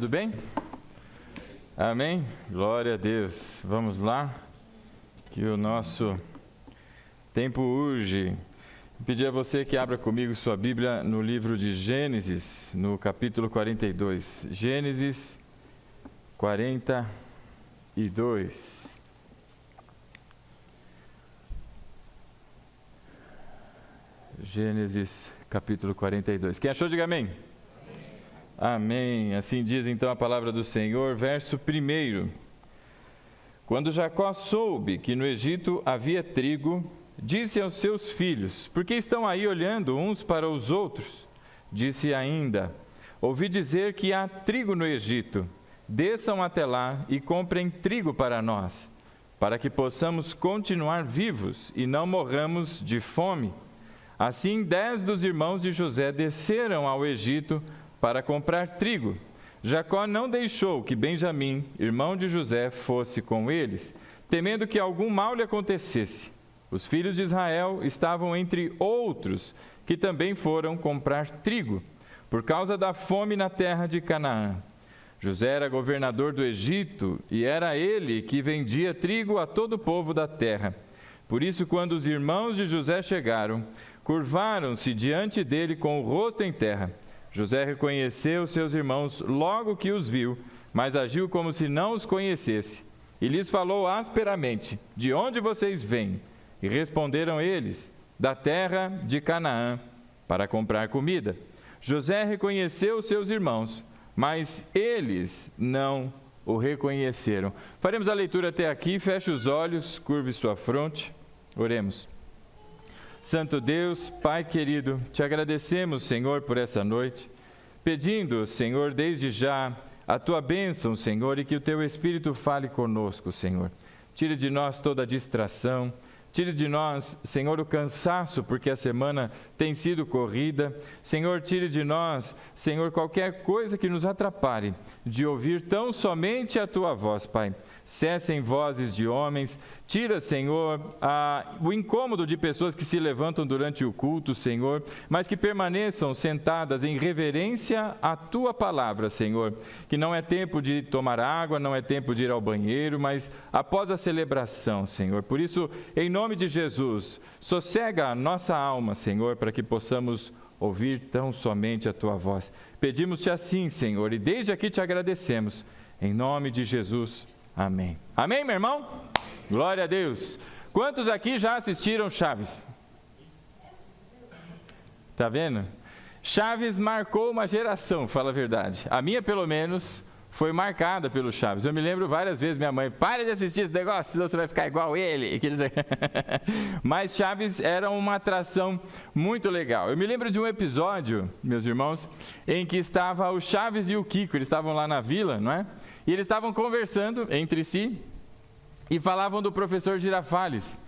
tudo bem? Amém? Glória a Deus. Vamos lá, que o nosso tempo urge. Vou pedir a você que abra comigo sua Bíblia no livro de Gênesis, no capítulo 42. Gênesis 42. Gênesis capítulo 42. Quem achou, diga amém. Amém. Assim diz então a palavra do Senhor, verso 1. Quando Jacó soube que no Egito havia trigo, disse aos seus filhos: por que estão aí olhando uns para os outros? Disse ainda: ouvi dizer que há trigo no Egito. Desçam até lá e comprem trigo para nós, para que possamos continuar vivos e não morramos de fome. Assim 10 dos irmãos de José desceram ao Egito para comprar trigo. Jacó não deixou que Benjamim, irmão de José, fosse com eles, temendo que algum mal lhe acontecesse. Os filhos de Israel estavam entre outros que também foram comprar trigo, por causa da fome na terra de Canaã. José era governador do Egito e era ele que vendia trigo a todo o povo da terra. Por isso, quando os irmãos de José chegaram, curvaram-se diante dele com o rosto em terra. José reconheceu seus irmãos logo que os viu, mas agiu como se não os conhecesse. E lhes falou asperamente: de onde vocês vêm? E responderam eles: da terra de Canaã, para comprar comida. José reconheceu seus irmãos, mas eles não o reconheceram. Faremos a leitura até aqui. Feche os olhos, curve sua fronte. Oremos. Santo Deus, Pai querido, te agradecemos, Senhor, por essa noite, pedindo, Senhor, desde já a tua bênção, Senhor, e que o teu Espírito fale conosco, Senhor. Tire de nós toda a distração, tire de nós, Senhor, o cansaço, porque a semana tem sido corrida. Senhor, tire de nós, Senhor, qualquer coisa que nos atrapalhe de ouvir tão somente a tua voz, Pai. Cessem vozes de homens, tira, Senhor, o incômodo de pessoas que se levantam durante o culto, Senhor, mas que permaneçam sentadas em reverência à tua palavra, Senhor. Que não é tempo de tomar água, não é tempo de ir ao banheiro, mas após a celebração, Senhor. Por isso, em nome de Jesus, sossega a nossa alma, Senhor, para que possamos ouvir tão somente a tua voz. Pedimos-te assim, Senhor, e desde aqui te agradecemos. Em nome de Jesus. Amém. Amém, meu irmão? Glória a Deus. Quantos aqui já assistiram Chaves? Tá vendo? Chaves marcou uma geração, fala a verdade. A minha, pelo menos, foi marcada pelo Chaves. Eu me lembro várias vezes, minha mãe: para de assistir esse negócio, senão você vai ficar igual ele. Mas Chaves era uma atração muito legal. Eu me lembro de um episódio, meus irmãos, em que estava o Chaves e o Kiko. Eles estavam lá na vila, não é? E eles estavam conversando entre si e falavam do professor Girafales,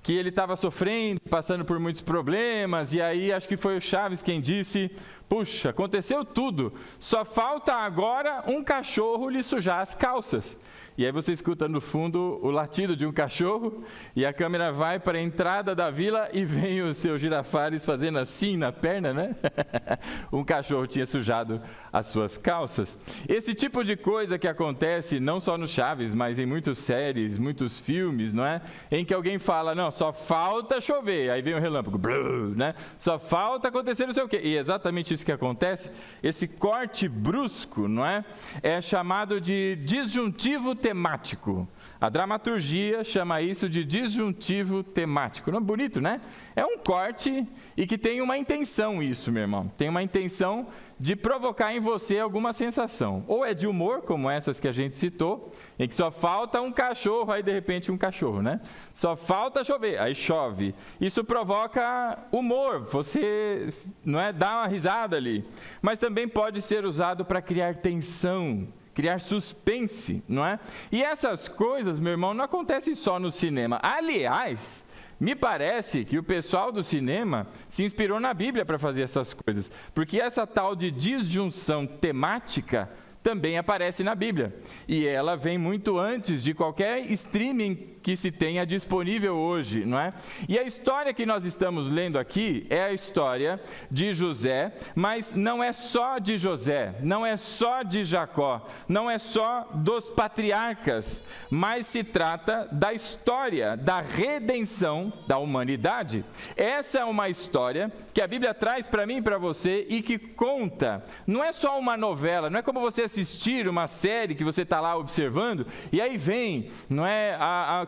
que ele estava sofrendo, passando por muitos problemas, e aí acho que foi o Chaves quem disse: puxa, aconteceu tudo, só falta agora um cachorro lhe sujar as calças. E aí você escuta no fundo o latido de um cachorro, e a câmera vai para a entrada da vila e vem o seu Girafales fazendo assim na perna, né? Um cachorro tinha sujado as suas calças. Esse tipo de coisa que acontece não só no Chaves, mas em muitas séries, muitos filmes, não é? Em que alguém fala: não, só falta chover, aí vem um relâmpago, né? Só falta acontecer não sei o quê. E é exatamente isso que acontece. Esse corte brusco, não é? É chamado de disjuntivo temático. A dramaturgia chama isso de disjuntivo temático. Não é bonito, né? É um corte e que tem uma intenção isso, meu irmão. Tem uma intenção de provocar em você alguma sensação. Ou é de humor, como essas que a gente citou, em que só falta um cachorro, aí de repente um cachorro, né? Só falta chover, aí chove. Isso provoca humor, você, não é, dá uma risada ali. Mas também pode ser usado para criar tensão, criar suspense, não é? E essas coisas, meu irmão, não acontecem só no cinema. Aliás, me parece que o pessoal do cinema se inspirou na Bíblia para fazer essas coisas, porque essa tal de disjunção temática também aparece na Bíblia. E ela vem muito antes de qualquer streaming que se tenha disponível hoje, não é? E a história que nós estamos lendo aqui é a história de José, mas não é só de José, não é só de Jacó, não é só dos patriarcas, mas se trata da história da redenção da humanidade. Essa é uma história que a Bíblia traz para mim e para você e que conta, não é só uma novela, não é como você assistir uma série que você está lá observando e aí vem, não é,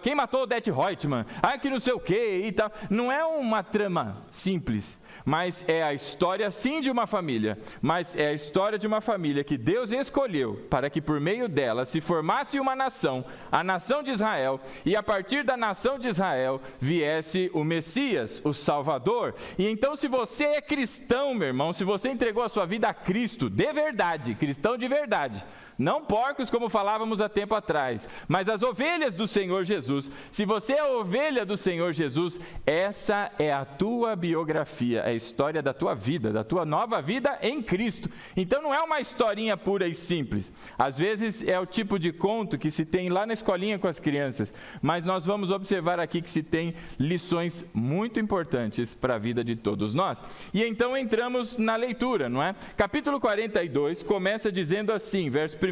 quem matou Odete Roitman, que não sei o que e tal. Não é uma trama simples, mas é a história sim de uma família, mas é a história de uma família que Deus escolheu para que por meio dela se formasse uma nação, a nação de Israel, e a partir da nação de Israel viesse o Messias, o Salvador. E então, se você é cristão, meu irmão, se você entregou a sua vida a Cristo de verdade, cristão de verdade, não porcos como falávamos há tempo atrás, mas as ovelhas do Senhor Jesus. Se você é a ovelha do Senhor Jesus, essa é a tua biografia, é a história da tua vida, da tua nova vida em Cristo. Então não é uma historinha pura e simples. Às vezes é o tipo de conto que se tem lá na escolinha com as crianças, mas nós vamos observar aqui que se tem lições muito importantes para a vida de todos nós. E então entramos na leitura, não é? Capítulo 42 começa dizendo assim, verso 1: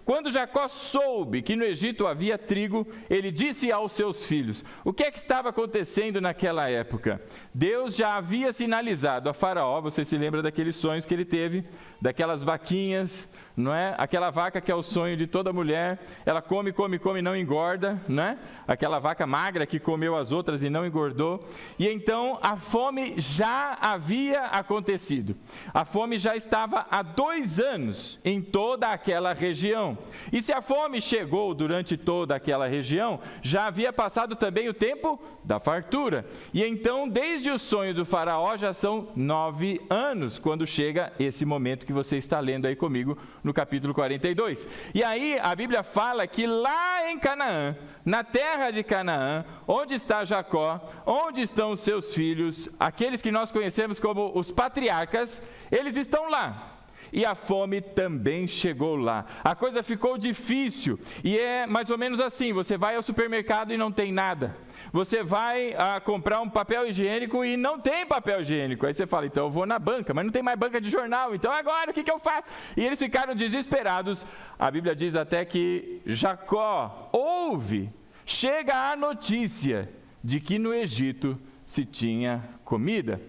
quando Jacó soube que no Egito havia trigo, ele disse aos seus filhos. O que é que estava acontecendo naquela época? Deus já havia sinalizado a Faraó, você se lembra daqueles sonhos que ele teve, daquelas vaquinhas, não é? Aquela vaca que é o sonho de toda mulher, ela come e não engorda, não é? Aquela vaca magra que comeu as outras e não engordou. E então a fome já havia acontecido. A fome já estava há 2 anos em toda aquela região. E se a fome chegou durante toda aquela região, já havia passado também o tempo da fartura. E então, desde o sonho do Faraó, já são 9 anos, quando chega esse momento que você está lendo aí comigo, no capítulo 42. E aí a Bíblia fala que lá em Canaã, na terra de Canaã, onde está Jacó, onde estão os seus filhos, aqueles que nós conhecemos como os patriarcas, eles estão lá. E a fome também chegou lá. A coisa ficou difícil. E é mais ou menos assim, você vai ao supermercado e não tem nada. Você vai comprar um papel higiênico e não tem papel higiênico. Aí você fala, então eu vou na banca, mas não tem mais banca de jornal. Então agora o que eu faço? E eles ficaram desesperados. A Bíblia diz até que Jacó ouve, chega a notícia de que no Egito se tinha comida.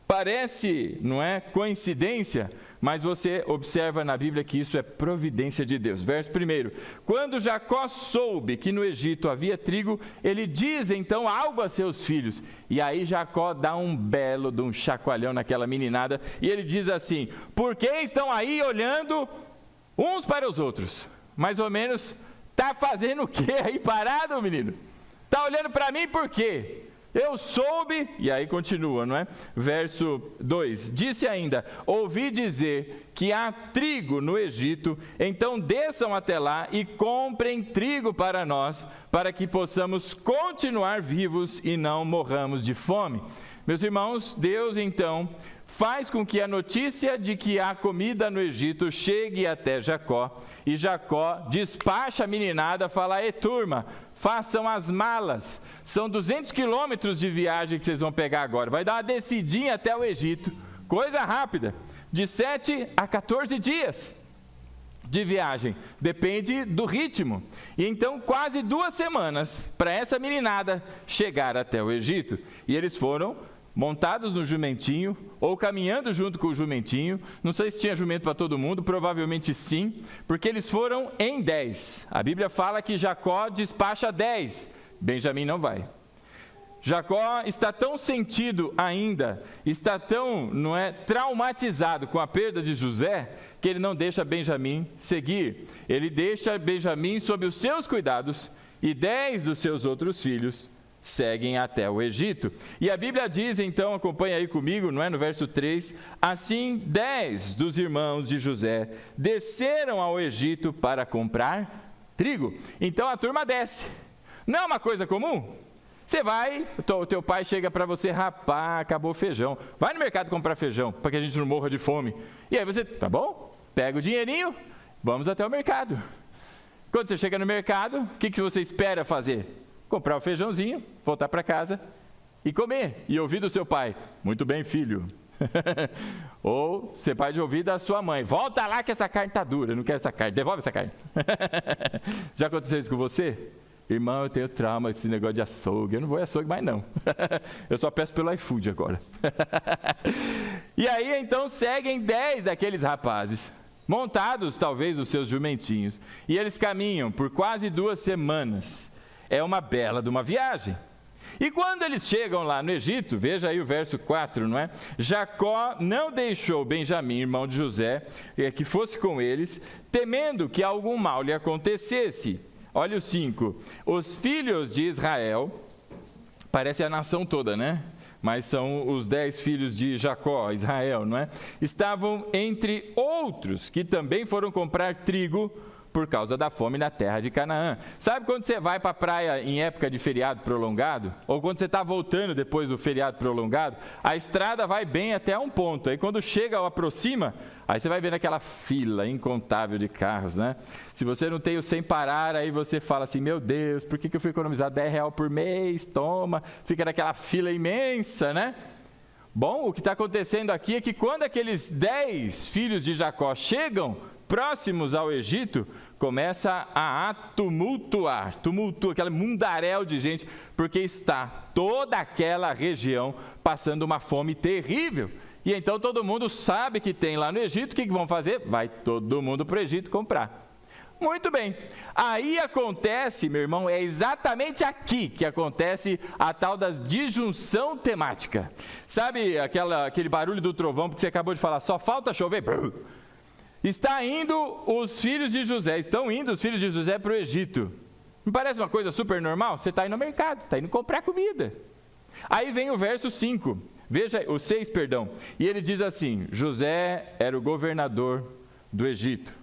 Parece, não é, coincidência, mas você observa na Bíblia que isso é providência de Deus. Verso 1: quando Jacó soube que no Egito havia trigo, ele diz então algo a seus filhos. E aí Jacó dá um belo de um chacoalhão naquela meninada, e ele diz assim: por que estão aí olhando uns para os outros? Mais ou menos, tá fazendo o que aí parado, menino? Tá olhando para mim por quê? Eu soube, e aí continua, não é? Verso 2, disse ainda, ouvi dizer que há trigo no Egito, então desçam até lá e comprem trigo para nós, para que possamos continuar vivos e não morramos de fome. Meus irmãos, Deus então faz com que a notícia de que há comida no Egito chegue até Jacó, e Jacó despacha a meninada, fala, ei turma, façam as malas, são 200 quilômetros de viagem que vocês vão pegar agora, vai dar uma descidinha até o Egito, coisa rápida, de 7 a 14 dias de viagem, depende do ritmo, e então quase 2 semanas para essa meninada chegar até o Egito, e eles foram montados no jumentinho, ou caminhando junto com o jumentinho, não sei se tinha jumento para todo mundo, provavelmente sim, porque eles foram em 10, a Bíblia fala que Jacó despacha 10, Benjamim não vai. Jacó está tão sentido ainda, está tão, não é, traumatizado com a perda de José, que ele não deixa Benjamim seguir, ele deixa Benjamim sob os seus cuidados, e 10 dos seus outros filhos seguem até o Egito. E a Bíblia diz, então, acompanha aí comigo, não é? No verso 3, assim 10 dos irmãos de José desceram ao Egito para comprar trigo. Então a turma desce. Não é uma coisa comum? Você vai, o teu pai chega para você, rapaz, acabou o feijão. Vai no mercado comprar feijão, para que a gente não morra de fome. E aí você, tá bom? Pega o dinheirinho, vamos até o mercado. Quando você chega no mercado, o que você espera fazer? Comprar o feijãozinho, voltar para casa e comer. E ouvir do seu pai, muito bem, filho. Ou você pode ouvir da sua mãe, volta lá que essa carne está dura, não quero essa carne, devolve essa carne. Já aconteceu isso com você? Irmão, eu tenho trauma desse negócio de açougue, eu não vou em açougue mais não. Eu só peço pelo iFood agora. E aí então seguem 10 daqueles rapazes, montados talvez nos seus jumentinhos, e eles caminham por quase 2 semanas. É uma bela de uma viagem. E quando eles chegam lá no Egito, veja aí o verso 4, não é? Jacó não deixou Benjamim, irmão de José, que fosse com eles, temendo que algum mal lhe acontecesse. Olha o 5. Os filhos de Israel, parece a nação toda, né? Mas são os 10 filhos de Jacó, Israel, não é? Estavam entre outros que também foram comprar trigo por causa da fome na terra de Canaã. Sabe quando você vai para a praia em época de feriado prolongado? Ou quando você está voltando depois do feriado prolongado? A estrada vai bem até um ponto. Aí quando chega ou aproxima, aí você vai vendo aquela fila incontável de carros, né? Se você não tem o sem parar, aí você fala assim, meu Deus, por que eu fui economizar R$10 por mês? Toma, fica naquela fila imensa, né? Bom, o que está acontecendo aqui é que quando aqueles 10 filhos de Jacó chegam próximos ao Egito, começa a tumultua aquele mundaréu de gente, porque está toda aquela região passando uma fome terrível. E então todo mundo sabe que tem lá no Egito, o que vão fazer? Vai todo mundo para o Egito comprar. Muito bem, aí acontece, meu irmão, é exatamente aqui que acontece a tal da disjunção temática. Sabe aquele barulho do trovão, porque você acabou de falar, só falta chover? Estão indo os filhos de José para o Egito. Não parece uma coisa super normal? Você está indo no mercado, está indo comprar comida. Aí vem o verso 5, veja, o 6, perdão. E ele diz assim, José era o governador do Egito.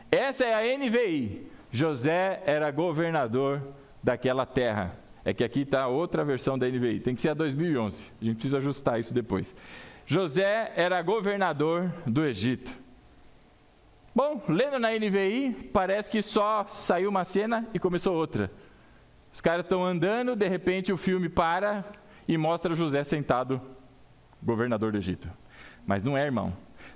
Essa é a NVI, José era governador daquela terra. É que aqui está outra versão da NVI, tem que ser a 2011, a gente precisa ajustar isso depois. José era governador do Egito. Bom, lendo na NVI, parece que só saiu uma cena e começou outra. Os caras estão andando, de repente o filme para e mostra José sentado, governador do Egito. Mas não é, irmão.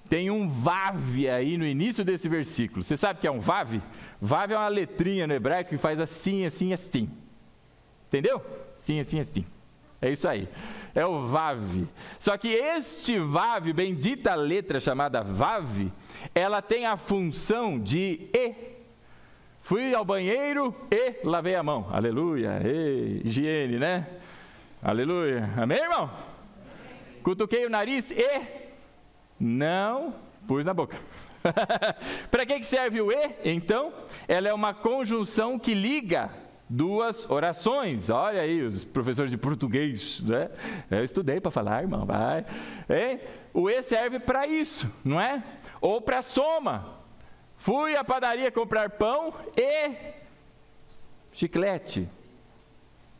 Tem um vav aí no início desse versículo. Você sabe o que é um vav? Vav é uma letrinha no hebraico que faz assim, assim, assim. Entendeu? Assim, assim, assim. É isso aí. É o vav. Só que este vav, bendita letra chamada vav, ela tem a função de e. Fui ao banheiro e lavei a mão. Aleluia. Higiene, né? Aleluia. Amém, irmão? Cutuquei o nariz e não pus na boca. Para que serve o e, então? Ela é uma conjunção que liga duas orações. Olha aí, os professores de português, né? Eu estudei para falar, irmão, vai. O e serve para isso, não é? Ou para soma. Fui à padaria comprar pão e chiclete,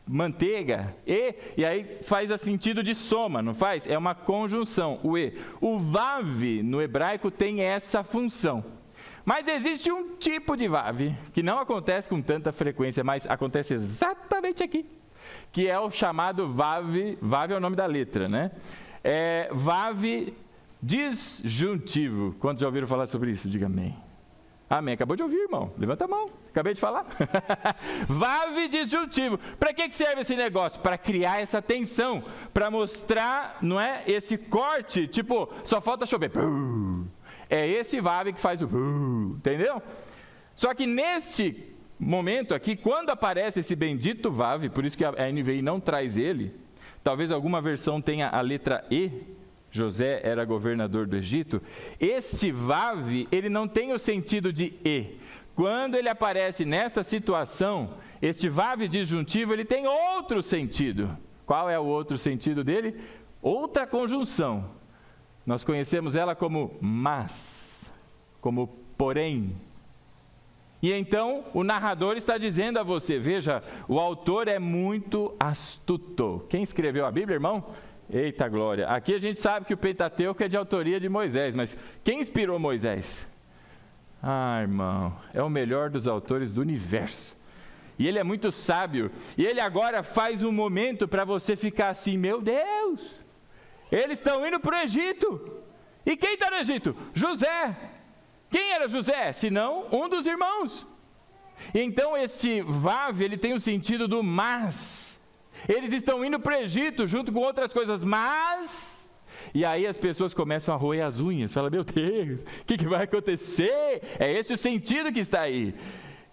manteiga, e aí faz a sentido de soma, não faz? É uma conjunção, o e. O vav no hebraico tem essa função. Mas existe um tipo de vav que não acontece com tanta frequência, mas acontece exatamente aqui, que é o chamado vav, vav é o nome da letra, né? É vav disjuntivo. Quantos já ouviram falar sobre isso? Diga amém. Amém. Acabou de ouvir, irmão. Levanta a mão. Acabei de falar. Vav disjuntivo. Para que serve esse negócio? Para criar essa tensão, para mostrar, não é, esse corte, tipo, só falta chover. É esse vav que faz o entendeu? Só que neste momento aqui, quando aparece esse bendito vav, por isso que a NVI não traz ele, talvez alguma versão tenha a letra E, José era governador do Egito, esse vav, ele não tem o sentido de e. Quando ele aparece nessa situação, este vav disjuntivo, ele tem outro sentido. Qual é o outro sentido dele? Outra conjunção. Nós conhecemos ela como mas, como porém. E então o narrador está dizendo a você, veja, o autor é muito astuto. Quem escreveu a Bíblia, irmão? Eita glória, aqui a gente sabe que o Pentateuco é de autoria de Moisés, mas quem inspirou Moisés? Ah, irmão, é o melhor dos autores do universo. E ele é muito sábio. E ele agora faz um momento para você ficar assim, meu Deus, eles estão indo para o Egito. E quem está no Egito? José. Quem era José? Senão um dos irmãos. Então esse vav, ele tem o sentido do mas. Eles estão indo para o Egito junto com outras coisas, mas... E aí as pessoas começam a roer as unhas. Fala, meu Deus, o que vai acontecer? É esse o sentido que está aí.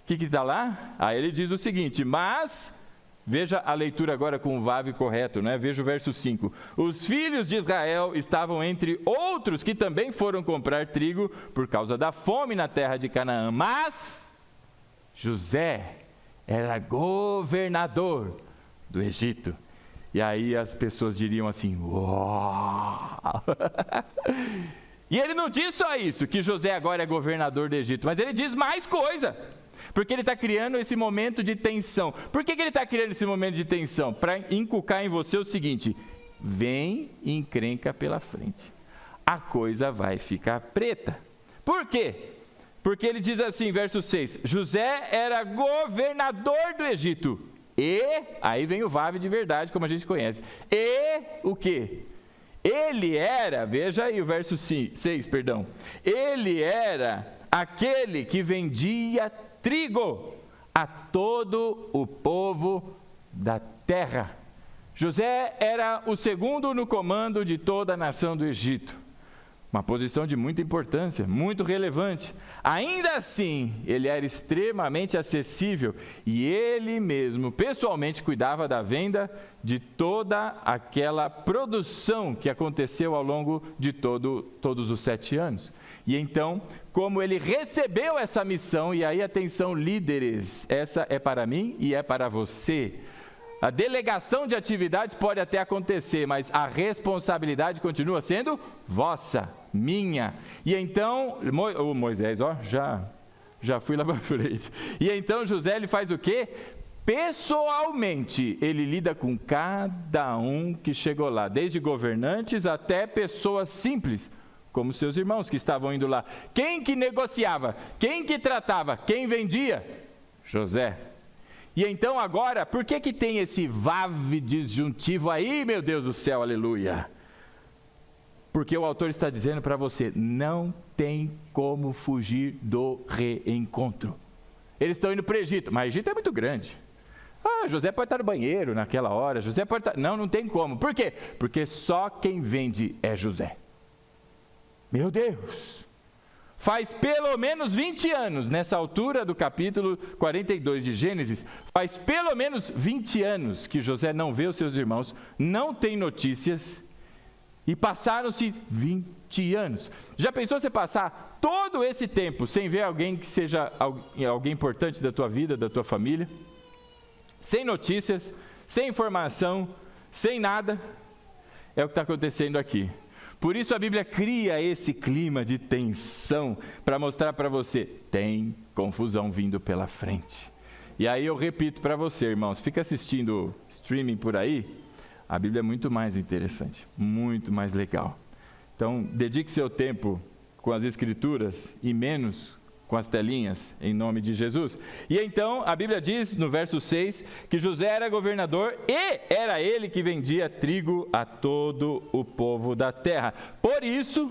O que está lá? Aí ele diz o seguinte, mas... Veja a leitura agora com o vav correto, né? Veja o verso 5. Os filhos de Israel estavam entre outros que também foram comprar trigo por causa da fome na terra de Canaã. Mas José era governador do Egito. E aí as pessoas diriam assim, uau! E ele não diz só isso, que José agora é governador do Egito, mas ele diz mais coisa. Porque ele está criando esse momento de tensão. Por que ele está criando esse momento de tensão? Para inculcar em você o seguinte, vem encrenca pela frente. A coisa vai ficar preta. Por quê? Porque ele diz assim, verso 6, José era governador do Egito. E, aí vem o vav de verdade, como a gente conhece. E o quê? Ele era, veja aí o verso 6, perdão. Ele era aquele que vendia trigo a todo o povo da terra. José era o segundo no comando de toda a nação do Egito. Uma posição de muita importância, muito relevante. Ainda assim, ele era extremamente acessível e ele mesmo, pessoalmente, cuidava da venda de toda aquela produção que aconteceu ao longo de todos os 7 anos. E então, como ele recebeu essa missão, e aí atenção líderes, essa é para mim e é para você. A delegação de atividades pode até acontecer, mas a responsabilidade continua sendo vossa, minha. E então, Moisés, já fui lá para frente. E então José, ele faz o quê? Pessoalmente, ele lida com cada um que chegou lá, desde governantes até pessoas simples, como seus irmãos que estavam indo lá. Quem que negociava? Quem que tratava? Quem vendia? José. E então agora, por que tem esse vav disjuntivo aí, meu Deus do céu, aleluia? Porque o autor está dizendo para você, não tem como fugir do reencontro. Eles estão indo para o Egito, mas o Egito é muito grande. José pode estar no banheiro naquela hora, José pode estar... Não tem como. Por quê? Porque só quem vende é José. Meu Deus! Faz pelo menos 20 anos, nessa altura do capítulo 42 de Gênesis, faz pelo menos 20 anos que José não vê os seus irmãos, não tem notícias, e passaram-se 20 anos. Já pensou você passar todo esse tempo sem ver alguém que seja alguém importante da tua vida, da tua família? Sem notícias, sem informação, sem nada? É o que está acontecendo aqui. Por isso a Bíblia cria esse clima de tensão para mostrar para você, tem confusão vindo pela frente. E aí eu repito para você, irmãos, fica assistindo streaming por aí, a Bíblia é muito mais interessante, muito mais legal. Então, dedique seu tempo com as Escrituras e menos com as telinhas, em nome de Jesus. E então, a Bíblia diz, no verso 6, que José era governador e era ele que vendia trigo a todo o povo da terra. Por isso,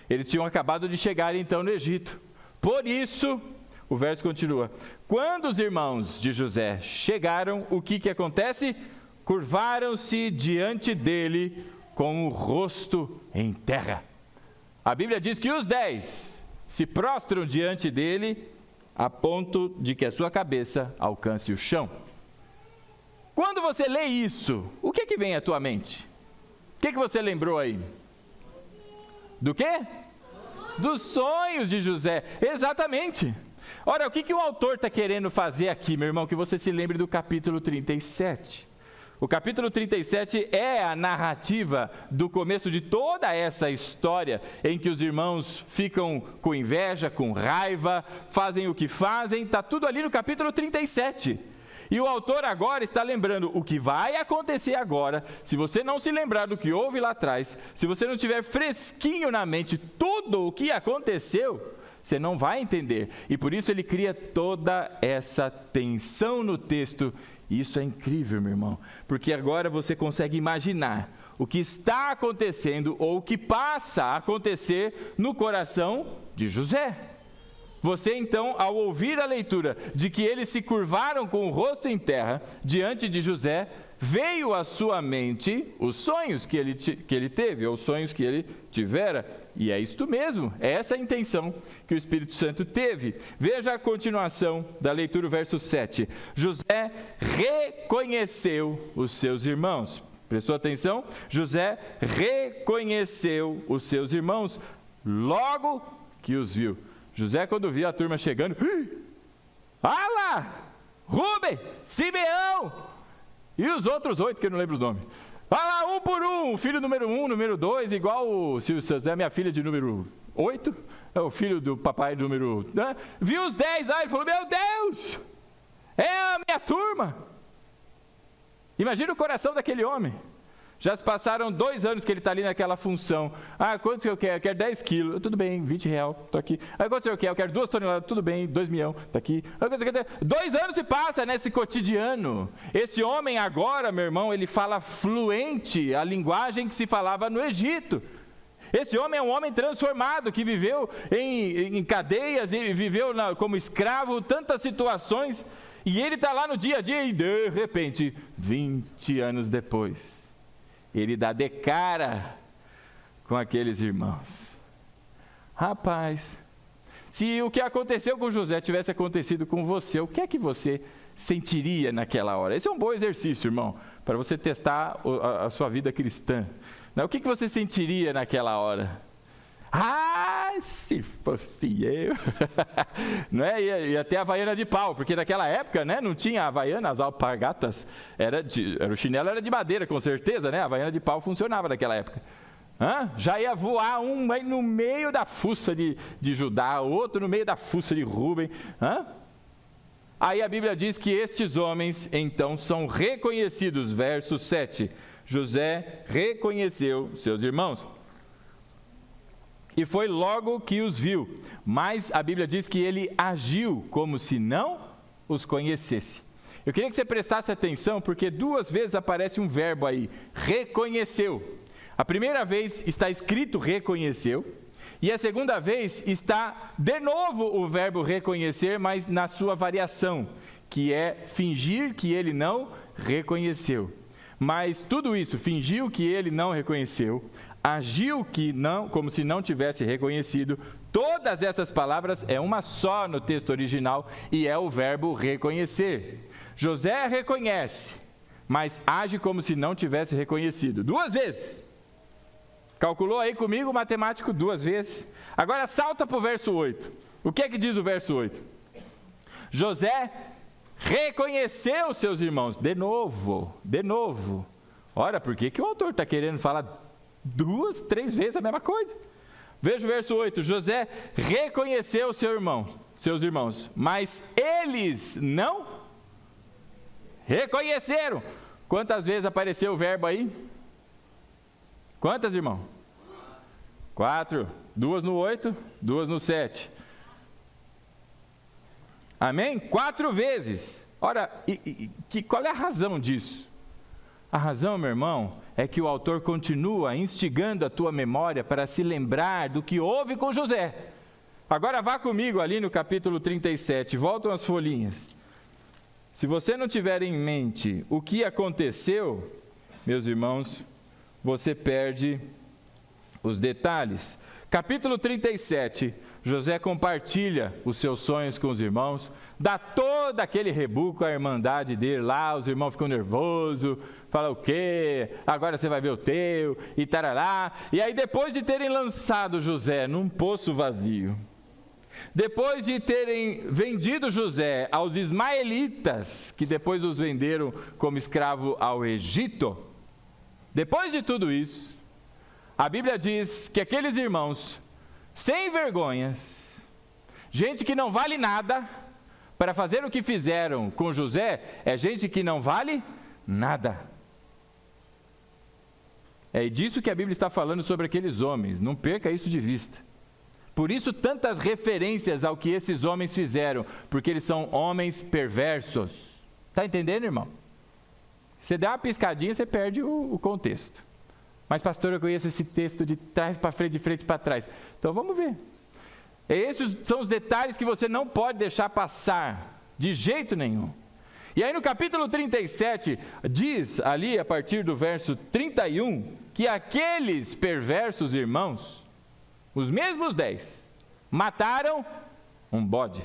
eles tinham acabado de chegar então no Egito. Por isso, o verso continua, quando os irmãos de José chegaram, o que acontece? Curvaram-se diante dele com o rosto em terra. A Bíblia diz que os 10 se prostram diante dele a ponto de que a sua cabeça alcance o chão. Quando você lê isso, o que vem à tua mente? O que você lembrou aí? Do quê? Dos sonhos de José, exatamente. Ora, o que o autor está querendo fazer aqui, meu irmão? Que você se lembre do capítulo 37. O capítulo 37 é a narrativa do começo de toda essa história, em que os irmãos ficam com inveja, com raiva, fazem o que fazem, está tudo ali no capítulo 37. E o autor agora está lembrando o que vai acontecer agora. Se você não se lembrar do que houve lá atrás, se você não tiver fresquinho na mente tudo o que aconteceu, você não vai entender. E por isso ele cria toda essa tensão no texto. E isso é incrível, meu irmão, porque agora você consegue imaginar o que está acontecendo ou o que passa a acontecer no coração de José. Você então, ao ouvir a leitura de que eles se curvaram com o rosto em terra diante de José, veio à sua mente os sonhos que ele teve, ou os sonhos que ele tivera. E é isto mesmo, é essa a intenção que o Espírito Santo teve. Veja a continuação da leitura, verso 7. José reconheceu os seus irmãos. Prestou atenção? José reconheceu os seus irmãos logo que os viu. José, quando viu a turma chegando, lá, Rúben, Simeão e os outros 8, que eu não lembro os nomes. Lá, um por um, o filho número 1, número 2, igual o Silvio Santos, é minha filha de número 8, é o filho do papai número... Né? Viu os 10 lá, ele falou, meu Deus, é a minha turma. Imagina o coração daquele homem. Já se passaram 2 anos que ele está ali naquela função. Quanto que eu quero? Eu quero 10 quilos. Tudo bem, 20 reais, estou aqui. Quanto eu quero? Eu quero 2 toneladas. Tudo bem, 2 milhões, está aqui. 2 anos se passa nesse cotidiano. Esse homem agora, meu irmão, ele fala fluente a linguagem que se falava no Egito. Esse homem é um homem transformado, que viveu em cadeias, e viveu como escravo, tantas situações. E ele está lá no dia a dia e, de repente, 20 anos depois, ele dá de cara com aqueles irmãos. Rapaz, se o que aconteceu com José tivesse acontecido com você, o que é que você sentiria naquela hora? Esse é um bom exercício, irmão, para você testar a sua vida cristã. O que você sentiria naquela hora? Se fosse eu. Não é? Ia ter a havaiana de pau, porque naquela época, né, não tinha havaiana, as alpargatas, o chinelo era de madeira, com certeza, né? A havaiana de pau funcionava naquela época. Já ia voar um no meio da fuça de Judá, outro no meio da fuça de Rúben. Aí a Bíblia diz que estes homens, então, são reconhecidos. Verso 7. José reconheceu seus irmãos. E foi logo que os viu, mas a Bíblia diz que ele agiu como se não os conhecesse. Eu queria que você prestasse atenção, porque 2 vezes aparece um verbo aí, reconheceu. A primeira vez está escrito reconheceu, e a segunda vez está de novo o verbo reconhecer, mas na sua variação, que é fingir que ele não reconheceu. Mas tudo isso, fingiu que ele não reconheceu, agiu como se não tivesse reconhecido, todas essas palavras é uma só no texto original e é o verbo reconhecer. José reconhece, mas age como se não tivesse reconhecido. 2 vezes. Calculou aí comigo, matemático, 2 vezes. Agora salta para o verso 8. O que é que diz o verso 8? José reconheceu seus irmãos. De novo. Ora, por que o autor está querendo falar 2, 3 vezes a mesma coisa? Veja o verso 8. José reconheceu seus irmãos, mas eles não reconheceram. Quantas vezes apareceu o verbo aí? Quantas, irmão? 4. 2 no 8, 2 no 7. Amém? 4 vezes. Ora, qual é a razão disso? A razão, meu irmão, é que o autor continua instigando a tua memória para se lembrar do que houve com José. Agora vá comigo ali no capítulo 37, voltam as folhinhas. Se você não tiver em mente o que aconteceu, meus irmãos, você perde os detalhes. Capítulo 37, José compartilha os seus sonhos com os irmãos, dá todo aquele rebuco à irmandade dele lá, os irmãos ficam nervosos, fala o quê? Agora você vai ver o teu, e tarará. E aí depois de terem lançado José num poço vazio, depois de terem vendido José aos ismaelitas, que depois os venderam como escravo ao Egito, depois de tudo isso, a Bíblia diz que aqueles irmãos, sem vergonhas, gente que não vale nada, para fazer o que fizeram com José, é gente que não vale nada. É disso que a Bíblia está falando sobre aqueles homens, não perca isso de vista. Por isso tantas referências ao que esses homens fizeram, porque eles são homens perversos. Está entendendo, irmão? Você dá uma piscadinha, você perde o contexto. Mas, pastor, eu conheço esse texto de trás para frente, de frente para trás. Então, vamos ver. Esses são os detalhes que você não pode deixar passar, de jeito nenhum. E aí no capítulo 37, diz ali, a partir do verso 31, que aqueles perversos irmãos, os mesmos 10, mataram um bode.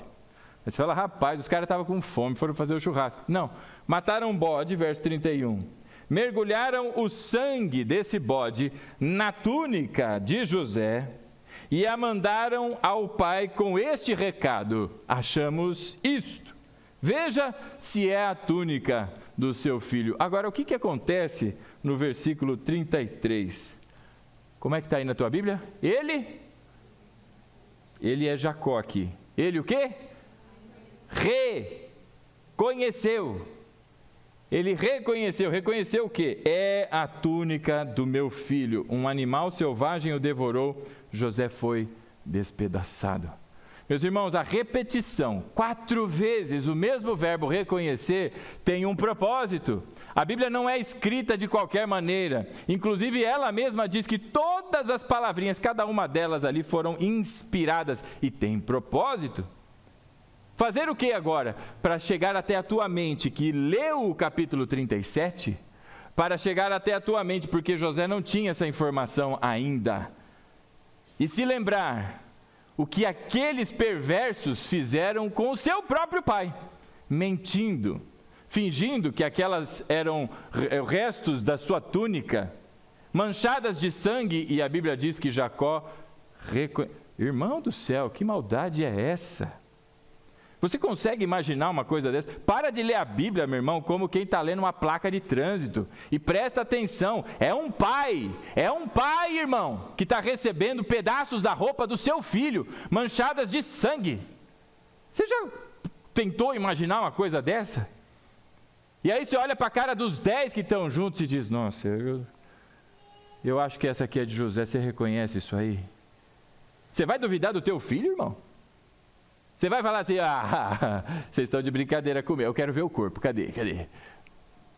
Aí você fala, rapaz, os caras estavam com fome, foram fazer o churrasco. Não, mataram um bode, verso 31. Mergulharam o sangue desse bode na túnica de José e a mandaram ao pai com este recado: achamos isto. Veja se é a túnica do seu filho. Agora, o que acontece no versículo 33? Como é que está aí na tua Bíblia? Ele é Jacó aqui. Ele o quê? Reconheceu. Ele reconheceu o quê? É a túnica do meu filho. Um animal selvagem o devorou, José foi despedaçado. Meus irmãos, a repetição, 4 vezes o mesmo verbo reconhecer, tem um propósito. A Bíblia não é escrita de qualquer maneira. Inclusive, ela mesma diz que todas as palavrinhas, cada uma delas ali, foram inspiradas e tem propósito. Fazer o que agora? Para chegar até a tua mente, que leu o capítulo 37, para chegar até a tua mente, porque José não tinha essa informação ainda. E se lembrar o que aqueles perversos fizeram com o seu próprio pai, mentindo, fingindo que aquelas eram restos da sua túnica, manchadas de sangue, e a Bíblia diz que Jacó, irmão do céu, que maldade é essa? Você consegue imaginar uma coisa dessa? Para de ler a Bíblia, meu irmão, como quem está lendo uma placa de trânsito. E presta atenção, é um pai, irmão, que está recebendo pedaços da roupa do seu filho, manchadas de sangue. Você já tentou imaginar uma coisa dessa? E aí você olha para a cara dos 10 que estão juntos e diz, nossa, eu acho que essa aqui é de José, você reconhece isso aí? Você vai duvidar do teu filho, irmão? Você vai falar assim, vocês estão de brincadeira comigo, eu quero ver o corpo, cadê?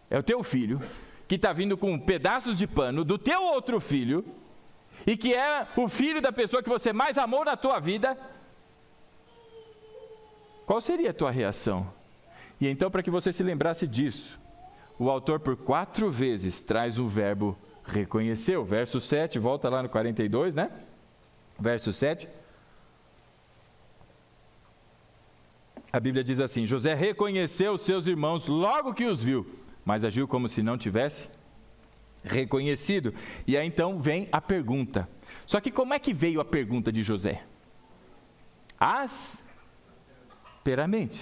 É o teu filho, que está vindo com pedaços de pano do teu outro filho, e que é o filho da pessoa que você mais amou na tua vida. Qual seria a tua reação? E então, para que você se lembrasse disso, o autor por 4 vezes traz o verbo reconheceu. Verso 7, volta lá no 42, né? Verso 7. A Bíblia diz assim, José reconheceu os seus irmãos logo que os viu, mas agiu como se não tivesse reconhecido. E aí então vem a pergunta. Só que como é que veio a pergunta de José? Asperamente.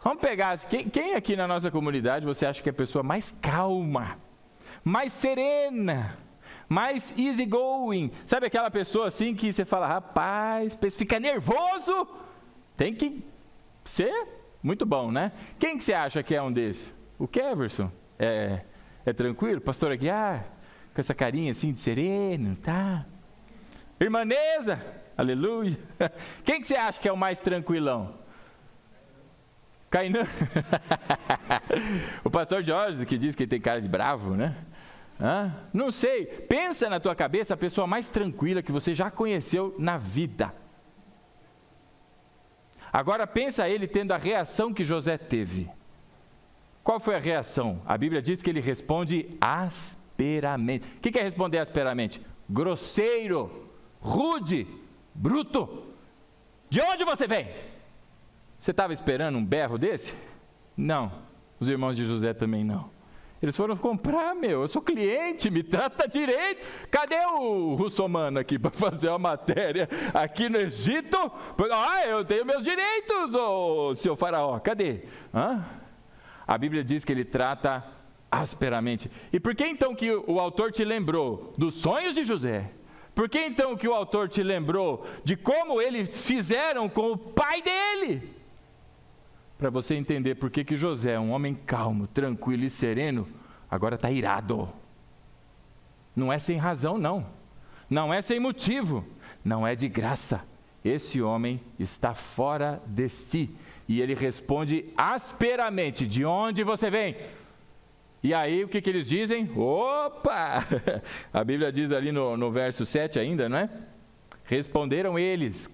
Vamos pegar, quem aqui na nossa comunidade você acha que é a pessoa mais calma, mais serena, mais easy going? Sabe aquela pessoa assim que você fala, rapaz, fica nervoso, tem que ser muito bom, né? Quem que você acha que é um desses? O Keverson? É tranquilo? Pastor Aguiar? Com essa carinha assim de sereno, tá? Irmaneza? Aleluia! Quem que você acha que é o mais tranquilão? Cainã? O pastor Jorge, que diz que ele tem cara de bravo, né? Não sei. Pensa na tua cabeça a pessoa mais tranquila que você já conheceu na vida. Agora pensa ele tendo a reação que José teve. Qual foi a reação? A Bíblia diz que ele responde asperamente. O que é responder asperamente? Grosseiro, rude, bruto. De onde você vem? Você estava esperando um berro desse? Não. Os irmãos de José também não. Eles foram comprar, eu sou cliente, me trata direito. Cadê o russomano aqui para fazer uma matéria aqui no Egito? Eu tenho meus direitos, ô senhor faraó, cadê? A Bíblia diz que ele trata asperamente. E por que então que o autor te lembrou dos sonhos de José? Por que então que o autor te lembrou de como eles fizeram com o pai dele? Para você entender por que José, um homem calmo, tranquilo e sereno, agora está irado. Não é sem razão, não. Não é sem motivo. não é de graça. Esse homem está fora de si. E ele responde asperamente: de onde você vem? E aí o que eles dizem? Opa! A Bíblia diz ali no verso 7 ainda, não é? Responderam eles: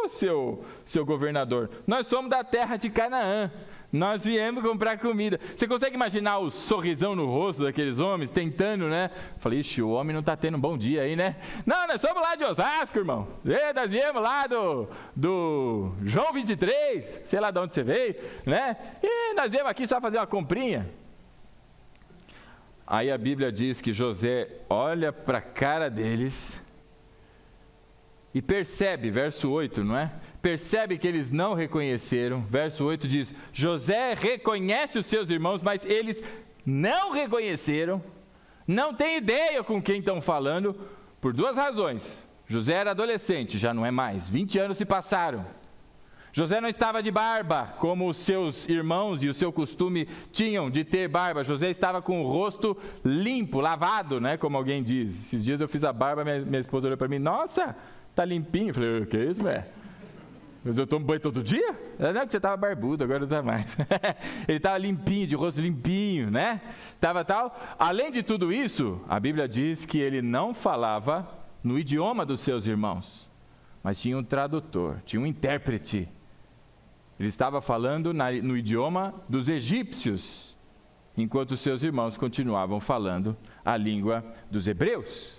seu governador, nós somos da terra de Canaã, nós viemos comprar comida. Você consegue imaginar o sorrisão no rosto daqueles homens, tentando, né? Falei, ixi, o homem não está tendo um bom dia aí, né? Não, nós somos lá de Osasco, irmão. Nós viemos lá do João 23, sei lá de onde você veio, né? E nós viemos aqui só fazer uma comprinha. Aí a Bíblia diz que José olha para a cara deles e percebe, verso 8, não é? Percebe que eles não reconheceram. Verso 8 diz: José reconhece os seus irmãos, mas eles não reconheceram, não têm ideia com quem estão falando, por duas razões. José era adolescente, já não é mais, 20 anos se passaram. José não estava de barba, como os seus irmãos e o seu costume tinham de ter barba. José estava com o rosto limpo, lavado, né? Como alguém diz. Esses dias eu fiz a barba, minha esposa olhou para mim: nossa, tá limpinho. Eu falei: o que é isso, mulher? Mas eu tomo banho todo dia? Não, que você estava barbudo, agora não está mais. Ele estava limpinho, de rosto limpinho, né? Estava tal. Além de tudo isso, a Bíblia diz que ele não falava no idioma dos seus irmãos, mas tinha um tradutor, tinha um intérprete. Ele estava falando no idioma dos egípcios, enquanto os seus irmãos continuavam falando a língua dos hebreus.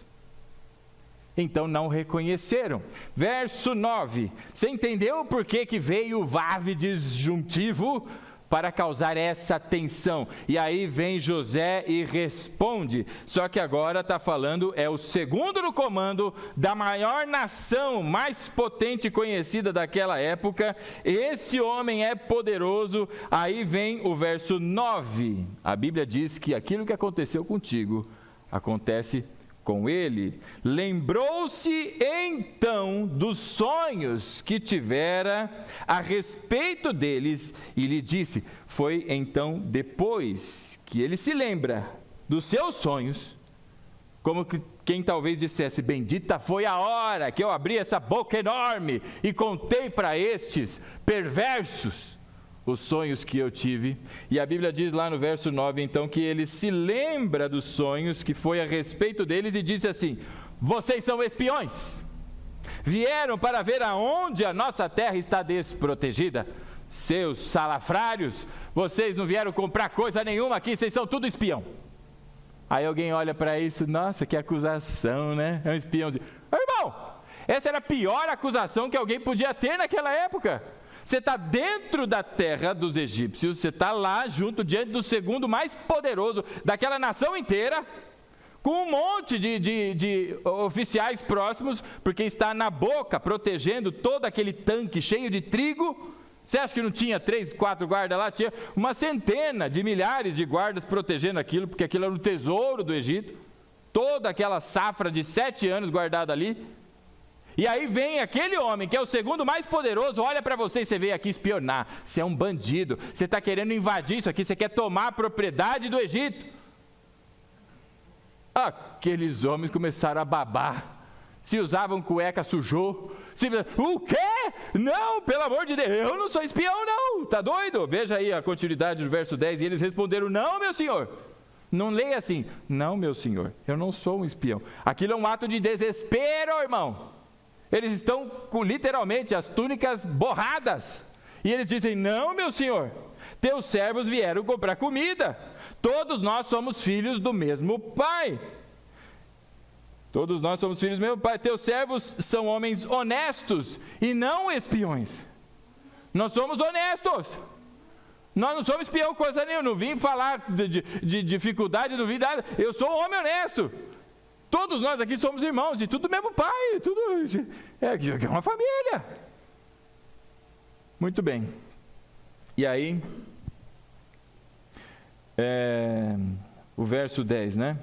Então não reconheceram. Verso 9, você entendeu por que veio o vav disjuntivo? Para causar essa tensão. E aí vem José e responde. Só que agora está falando, é o segundo no comando da maior nação, mais potente e conhecida daquela época. Esse homem é poderoso. Aí vem o verso 9. A Bíblia diz que aquilo que aconteceu contigo, acontece com ele. Lembrou-se então dos sonhos que tivera a respeito deles e lhe disse. Foi então depois que ele se lembra dos seus sonhos, como quem talvez dissesse: bendita foi a hora que eu abri essa boca enorme e contei para estes perversos os sonhos que eu tive. E a Bíblia diz lá no verso 9, então, que ele se lembra dos sonhos que foi a respeito deles e disse assim: vocês são espiões, vieram para ver aonde a nossa terra está desprotegida. Seus salafrários, vocês não vieram comprar coisa nenhuma aqui, vocês são tudo espião. Aí alguém olha para isso: nossa, que acusação, né? É um espiãozinho. Irmão, essa era a pior acusação que alguém podia ter naquela época. Você está dentro da terra dos egípcios, você está lá junto, diante do segundo mais poderoso daquela nação inteira, com um monte de oficiais próximos, porque está na boca, protegendo todo aquele tanque cheio de trigo. Você acha que não tinha 3, 4 guardas lá? Tinha uma centena de milhares de guardas protegendo aquilo, porque aquilo era um tesouro do Egito. Toda aquela safra de 7 anos guardada ali. E aí vem aquele homem, que é o segundo mais poderoso, olha para você e você veio aqui espionar. Você é um bandido, você está querendo invadir isso aqui, você quer tomar a propriedade do Egito. Aqueles homens começaram a babar. Se usavam cueca, sujou. O quê? Não, pelo amor de Deus, eu não sou espião não, tá doido? Veja aí a continuidade do verso 10, e eles responderam: não, meu senhor. Não leia assim: não, meu senhor, eu não sou um espião. Aquilo é um ato de desespero, irmão. Eles estão com literalmente as túnicas borradas. E eles dizem: não, meu senhor, teus servos vieram comprar comida. Todos nós somos filhos do mesmo pai. Todos nós somos filhos do mesmo pai. Teus servos são homens honestos e não espiões. Nós somos honestos. Nós não somos espião coisa nenhuma. Não vim falar de dificuldade, não vim nada. Eu sou um homem honesto. Todos nós aqui somos irmãos e tudo do mesmo pai, tudo é uma família. Muito bem. E aí, o verso 10, né?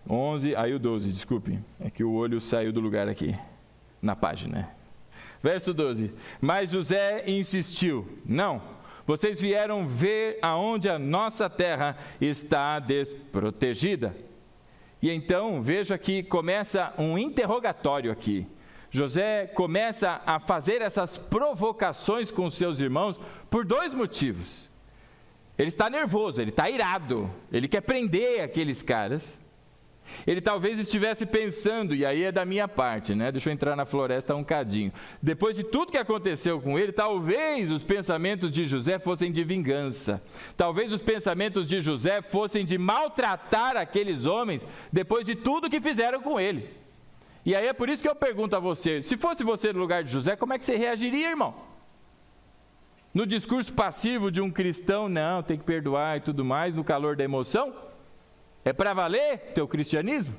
11, aí o 12, desculpe. É que o olho saiu do lugar aqui, na página. Verso 12. Mas José insistiu: não, vocês vieram ver aonde a nossa terra está desprotegida. E então, veja que começa um interrogatório aqui. José começa a fazer essas provocações com seus irmãos por 2 motivos. Ele está nervoso, ele está irado, ele quer prender aqueles caras. Ele talvez estivesse pensando, e aí é da minha parte, né? Deixa eu entrar na floresta um cadinho. Depois de tudo que aconteceu com ele, talvez os pensamentos de José fossem de vingança. Talvez os pensamentos de José fossem de maltratar aqueles homens depois de tudo que fizeram com ele. E aí é por isso que eu pergunto a você, se fosse você no lugar de José, como é que você reagiria, irmão? No discurso passivo de um cristão, não, tem que perdoar e tudo mais, no calor da emoção? É para valer teu cristianismo?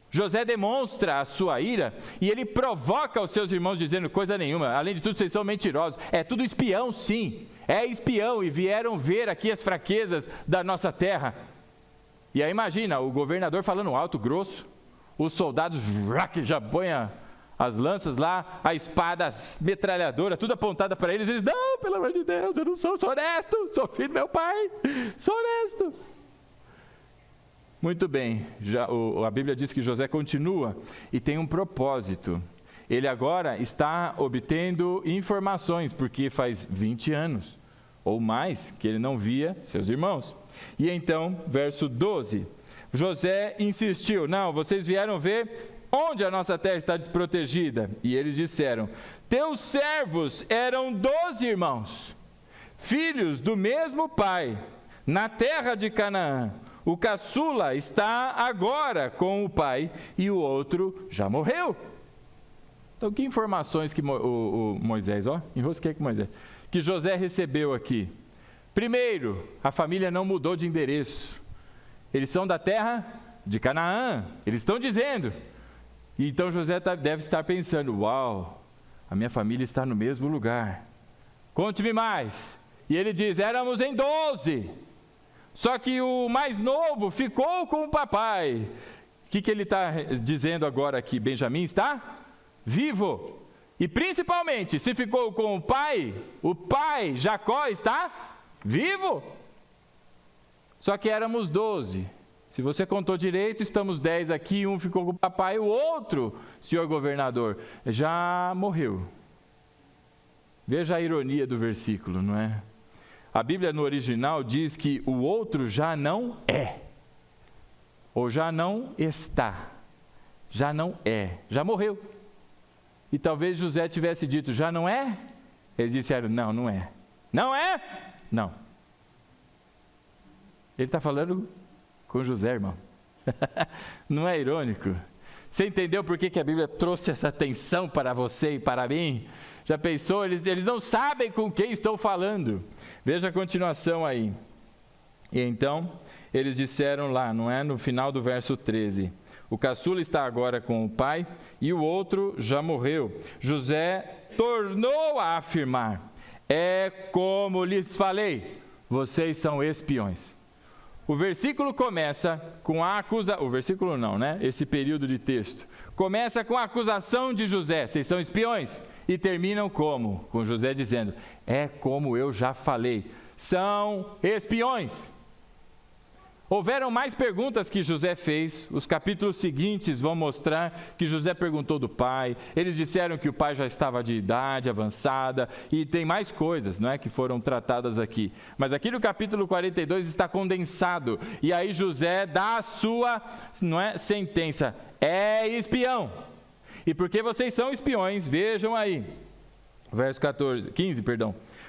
José demonstra a sua ira e ele provoca os seus irmãos dizendo coisa nenhuma. Além de tudo, vocês são mentirosos. É tudo espião, sim. É espião e vieram ver aqui as fraquezas da nossa terra. E aí imagina, o governador falando alto, grosso. Os soldados já põem as lanças lá, a espada, a metralhadora, tudo apontada para eles. Eles, não, pelo amor de Deus, eu não sou honesto, sou filho do meu pai, sou honesto. Muito bem, a Bíblia diz que José continua e tem um propósito. Ele agora está obtendo informações, porque faz 20 anos ou mais que ele não via seus irmãos. E então, verso 12, José insistiu, não, vocês vieram ver onde a nossa terra está desprotegida? E eles disseram, teus servos eram 12 irmãos, filhos do mesmo pai, na terra de Canaã. O caçula está agora com o pai e o outro já morreu. Então, que informações que Moisés, enrosquei com Moisés, que José recebeu aqui? Primeiro, a família não mudou de endereço. Eles são da terra de Canaã. Eles estão dizendo. Então José deve estar pensando, uau, a minha família está no mesmo lugar. Conte-me mais. E ele diz, éramos em 12. Só que o mais novo ficou com o papai. O que ele está dizendo agora aqui? Benjamim está vivo. E principalmente, se ficou com o pai Jacó está vivo. Só que éramos 12. Se você contou direito, estamos 10 aqui, um ficou com o papai, o outro, senhor governador, já morreu. Veja a ironia do versículo, não é? A Bíblia no original diz que o outro já não é, ou já não está, já não é, já morreu. E talvez José tivesse dito, já não é? Eles disseram, não, não é. Não é? Não. Ele está falando com José, irmão. Não é irônico? Você entendeu por que a Bíblia trouxe essa tensão para você e para mim? Já pensou? Eles não sabem com quem estão falando. Veja a continuação aí. E então, eles disseram lá, não é? No final do verso 13. O caçula está agora com o pai e o outro já morreu. José tornou a afirmar, é como lhes falei, vocês são espiões. O versículo começa com a acusação, o versículo não, né? Esse período de texto. Começa com a acusação de José, vocês são espiões. E terminam como? Com José dizendo, é como eu já falei, são espiões. Houveram mais perguntas que José fez, os capítulos seguintes vão mostrar que José perguntou do pai, eles disseram que o pai já estava de idade avançada, e tem mais coisas, não é, que foram tratadas aqui. Mas aqui no capítulo 42 está condensado, e aí José dá a sua, não é, sentença, é espião. E porque vocês são espiões, vejam aí, verso 15,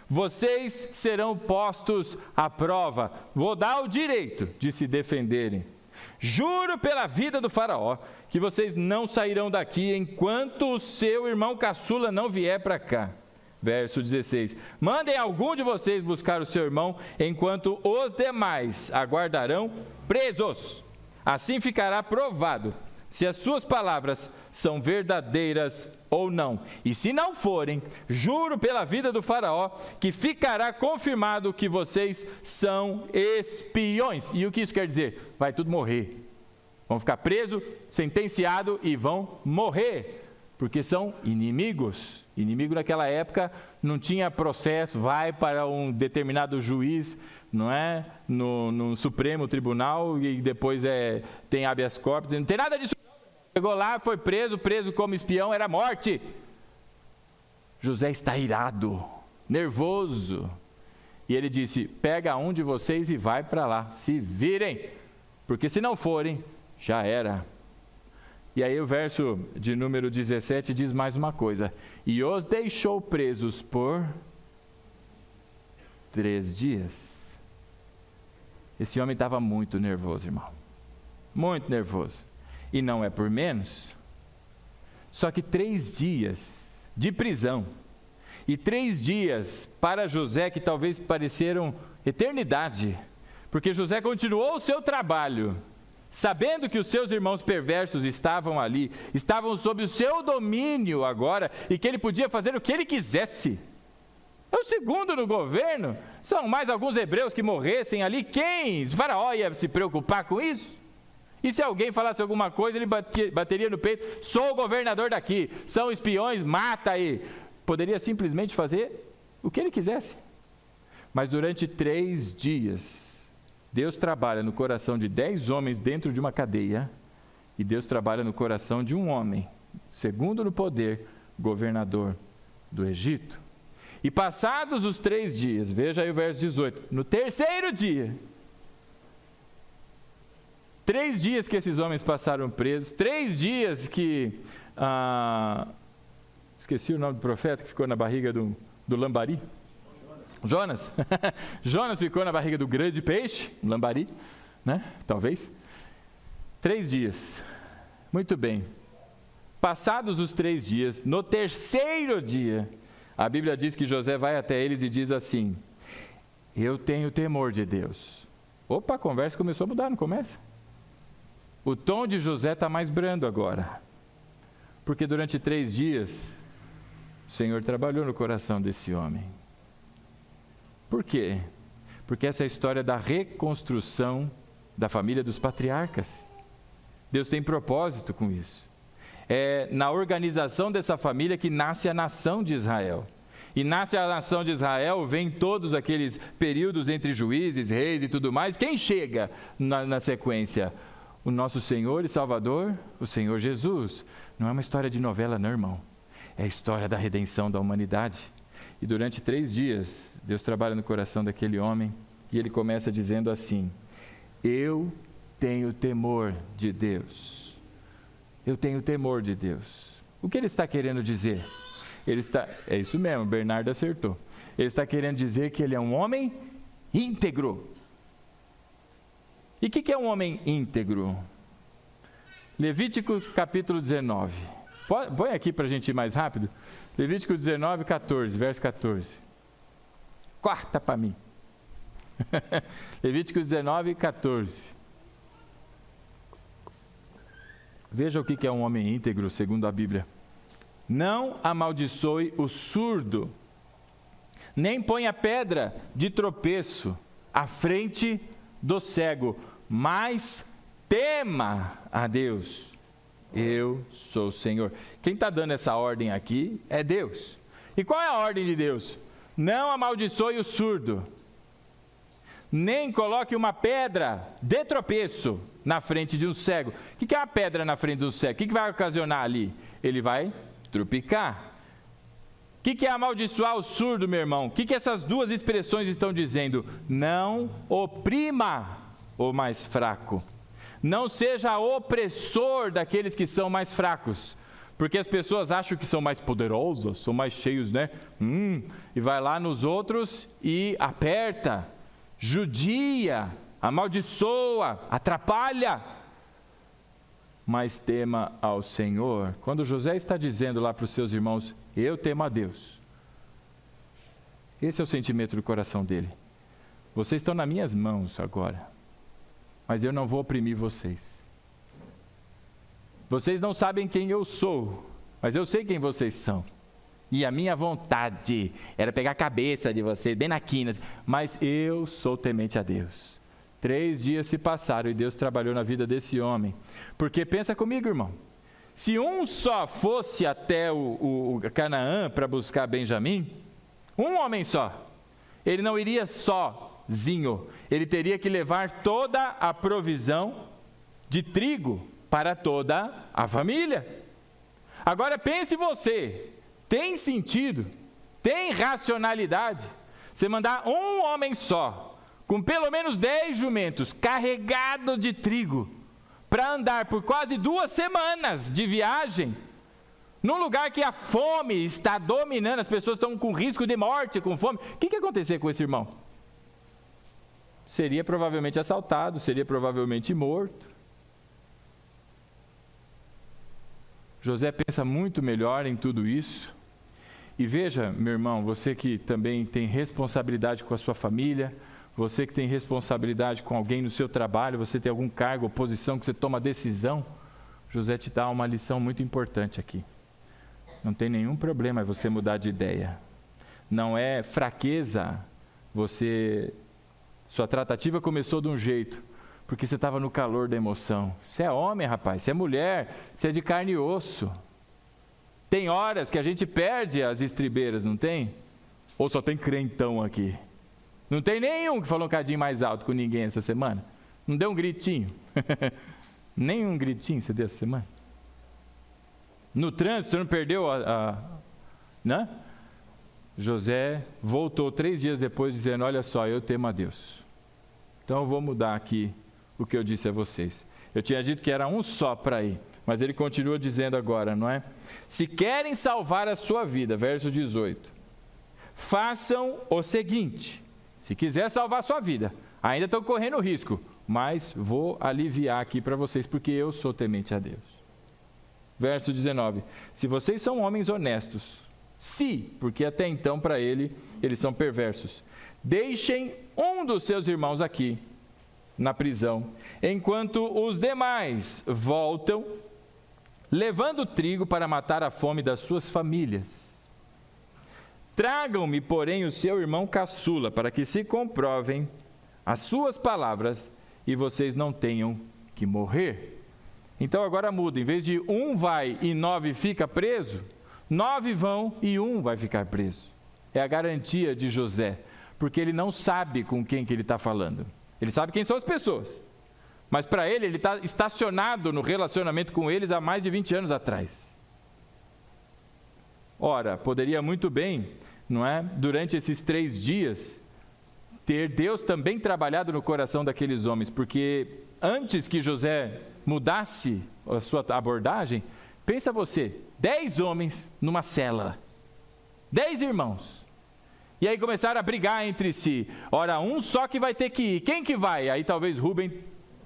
vocês serão postos à prova, vou dar o direito de se defenderem. Juro pela vida do faraó, que vocês não sairão daqui enquanto o seu irmão caçula não vier para cá. Verso 16, mandem algum de vocês buscar o seu irmão, enquanto os demais aguardarão presos. Assim ficará provado se as suas palavras são verdadeiras ou não. E se não forem, juro pela vida do faraó, que ficará confirmado que vocês são espiões. E o que isso quer dizer? Vai tudo morrer. Vão ficar presos, sentenciados e vão morrer. Porque são inimigos. Inimigo naquela época não tinha processo, vai para um determinado juiz, não é? No Supremo Tribunal, e depois tem habeas corpus, não tem nada disso. Chegou lá, foi preso como espião, era morte. José está irado, nervoso. E ele disse: pega um de vocês e vai para lá, se virem, porque se não forem, já era. E aí o verso de número 17 diz mais uma coisa: e os deixou presos por 3 dias. Esse homem estava muito nervoso, irmão, muito nervoso, e não é por menos. Só que 3 dias de prisão, e 3 dias para José que talvez pareceram eternidade, porque José continuou o seu trabalho, sabendo que os seus irmãos perversos estavam ali, estavam sob o seu domínio agora, e que ele podia fazer o que ele quisesse. É o segundo no governo, são mais alguns hebreus que morressem ali, quem? O faraó ia se preocupar com isso? E se alguém falasse alguma coisa, ele bateria no peito: sou o governador daqui, são espiões, mata aí. Poderia simplesmente fazer o que ele quisesse. Mas durante 3 dias, Deus trabalha no coração de 10 homens dentro de uma cadeia, e Deus trabalha no coração de um homem, segundo no poder, governador do Egito. E passados os 3 dias, veja aí o verso 18, no terceiro dia, 3 dias que esses homens passaram presos, 3 dias que, esqueci o nome do profeta que ficou na barriga do lambari, Jonas, Jonas ficou na barriga do grande peixe, lambari, né? Talvez, 3 dias, muito bem, passados os 3 dias, no terceiro dia, a Bíblia diz que José vai até eles e diz assim: eu tenho temor de Deus. Opa, a conversa começou a mudar, não começa? O tom de José está mais brando agora, porque durante 3 dias, o Senhor trabalhou no coração desse homem. Por quê? Porque essa é a história da reconstrução da família dos patriarcas. Deus tem propósito com isso. É na organização dessa família que nasce a nação de Israel. E nasce a nação de Israel, vem todos aqueles períodos entre juízes, reis e tudo mais. Quem chega na sequência? O nosso Senhor e Salvador, o Senhor Jesus. Não é uma história de novela, não, irmão. É a história da redenção da humanidade. E durante 3 dias, Deus trabalha no coração daquele homem, e ele começa dizendo assim: eu tenho temor de Deus. Eu tenho temor de Deus. O que ele está querendo dizer? É isso mesmo, Bernardo acertou. Ele está querendo dizer que ele é um homem íntegro. E o que é um homem íntegro? Levítico capítulo 19. Põe aqui para a gente ir mais rápido. Levítico 19, 14, verso 14. Corta para mim. Levítico 19, 14. Veja o que é um homem íntegro, segundo a Bíblia. Não amaldiçoe o surdo, nem ponha pedra de tropeço à frente do cego, mas tema a Deus. Eu sou o Senhor. Quem está dando essa ordem aqui é Deus. E qual é a ordem de Deus? Não amaldiçoe o surdo, nem coloque uma pedra de tropeço na frente de um cego. O que é uma pedra na frente de um cego? O que vai ocasionar ali? Ele vai trupicar. O que é amaldiçoar o surdo, meu irmão? O que essas duas expressões estão dizendo? Não oprima o mais fraco. Não seja opressor daqueles que são mais fracos. Porque as pessoas acham que são mais poderosas, são mais cheios, né? E vai lá nos outros e aperta, judia, amaldiçoa, atrapalha. Mas tema ao Senhor. Quando José está dizendo lá para os seus irmãos: eu temo a Deus, esse é o sentimento do coração dele. Vocês estão nas minhas mãos agora, mas eu não vou oprimir vocês. Vocês não sabem quem eu sou, mas eu sei quem vocês são. E a minha vontade era pegar a cabeça de vocês, bem na quina, mas eu sou temente a Deus. 3 dias se passaram e Deus trabalhou na vida desse homem. Porque pensa comigo, irmão, se um só fosse até o Canaã para buscar Benjamim, um homem só, ele não iria sozinho, ele teria que levar toda a provisão de trigo para toda a família. Agora pense você, tem sentido, tem racionalidade você mandar um homem só, com pelo menos 10 jumentos, carregado de trigo, para andar por quase 2 semanas de viagem, num lugar que a fome está dominando, as pessoas estão com risco de morte, com fome? O que ia acontecer com esse irmão? Seria provavelmente assaltado, seria provavelmente morto. José pensa muito melhor em tudo isso. E veja, meu irmão, você que também tem responsabilidade com a sua família, você que tem responsabilidade com alguém no seu trabalho, você tem algum cargo ou posição que você toma decisão, José te dá uma lição muito importante aqui. Não tem nenhum problema você mudar de ideia. Não é fraqueza, sua tratativa começou de um jeito, porque você estava no calor da emoção. Você é homem, rapaz, você é mulher, você é de carne e osso. Tem horas que a gente perde as estribeiras, não tem? Ou só tem crentão aqui? Não tem nenhum que falou um cadinho mais alto com ninguém essa semana? Não deu um gritinho? Nenhum gritinho você deu essa semana? No trânsito, você não perdeu né? José voltou 3 dias depois dizendo, olha só, eu temo a Deus. Então eu vou mudar aqui o que eu disse a vocês. Eu tinha dito que era um só para ir, mas ele continua dizendo agora, não é? Se querem salvar a sua vida, verso 18, façam o seguinte, se quiser salvar a sua vida, ainda estão correndo risco, mas vou aliviar aqui para vocês, porque eu sou temente a Deus. Verso 19, se vocês são homens honestos, porque até então para eles são perversos, deixem um dos seus irmãos aqui, na prisão, enquanto os demais voltam, levando trigo para matar a fome das suas famílias. Tragam-me, porém, o seu irmão caçula, para que se comprovem as suas palavras e vocês não tenham que morrer. Então agora muda, em vez de 1 vai e 9 fica preso, 9 vão e 1 vai ficar preso. É a garantia de José, porque ele não sabe com quem que ele está falando. Ele sabe quem são as pessoas, mas para ele está estacionado no relacionamento com eles há mais de 20 anos atrás. Ora, poderia muito bem, não é? Durante esses 3 dias, ter Deus também trabalhado no coração daqueles homens, porque antes que José mudasse a sua abordagem, pensa você, 10 homens numa cela, 10 irmãos. E aí começaram a brigar entre si. Ora, um só que vai ter que ir. Quem que vai? Aí talvez Rubem,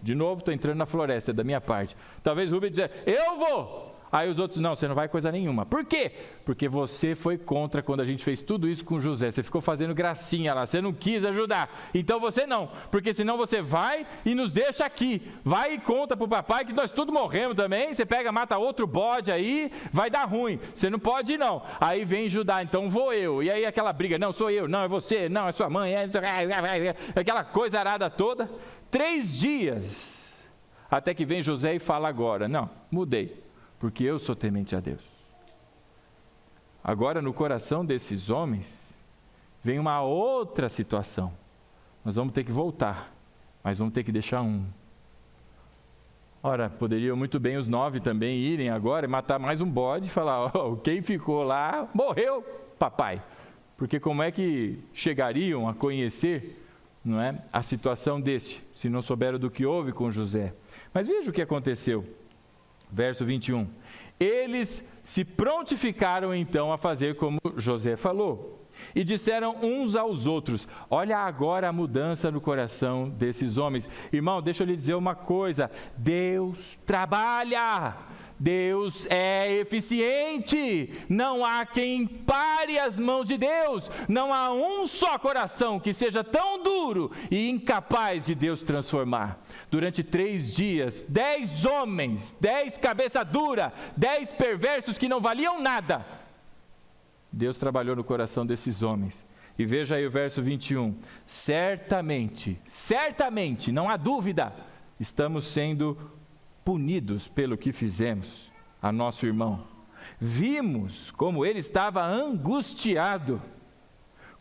de novo, estou entrando na floresta da minha parte. Talvez Rubem dizer, eu vou. Aí os outros, não, você não vai coisa nenhuma. Por quê? Porque você foi contra quando a gente fez tudo isso com José. Você ficou fazendo gracinha lá, você não quis ajudar. Então você não, porque senão você vai e nos deixa aqui. Vai e conta para o papai que nós tudo morremos também. Você pega, mata outro bode aí, vai dar ruim. Você não pode ir não. Aí vem Judá, então vou eu. E aí aquela briga, não, sou eu, não, é você, não, é sua mãe. Aquela coisa arada toda. 3 dias, até que vem José e fala agora, não, mudei. Porque eu sou temente a Deus. Agora, no coração desses homens, vem uma outra situação. Nós vamos ter que voltar, mas vamos ter que deixar um. Ora, poderiam muito bem os 9 também irem agora e matar mais um bode e falar, quem ficou lá, morreu, papai. Porque como é que chegariam a conhecer, não é, a situação deste, se não souberam do que houve com José? Mas veja o que aconteceu. Verso 21, eles se prontificaram então a fazer como José falou, e disseram uns aos outros, olha agora a mudança no coração desses homens. Irmão, deixa eu lhe dizer uma coisa, Deus trabalha, Deus é eficiente, não há quem pare as mãos de Deus, não há um só coração que seja tão duro e incapaz de Deus transformar. Durante 3 dias, 10 homens, 10 cabeça dura, 10 perversos que não valiam nada, Deus trabalhou no coração desses homens. E veja aí o verso 21, certamente, não há dúvida, estamos sendo punidos pelo que fizemos a nosso irmão. Vimos como ele estava angustiado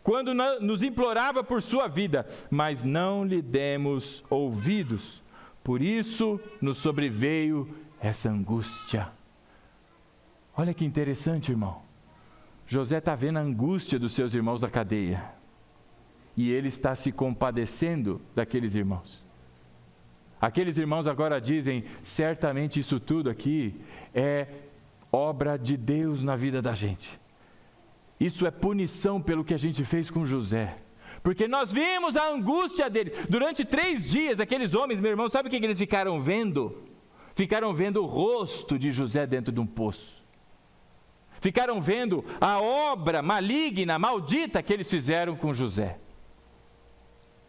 quando nos implorava por sua vida, mas não lhe demos ouvidos. Por isso nos sobreveio essa angústia. Olha que interessante, irmão. José está vendo a angústia dos seus irmãos da cadeia. E ele está se compadecendo daqueles irmãos. Aqueles irmãos agora dizem, certamente isso tudo aqui é obra de Deus na vida da gente. Isso é punição pelo que a gente fez com José. Porque nós vimos a angústia dele. Durante 3 dias, aqueles homens, meu irmão, sabe o que eles ficaram vendo? Ficaram vendo o rosto de José dentro de um poço. Ficaram vendo a obra maligna, maldita que eles fizeram com José.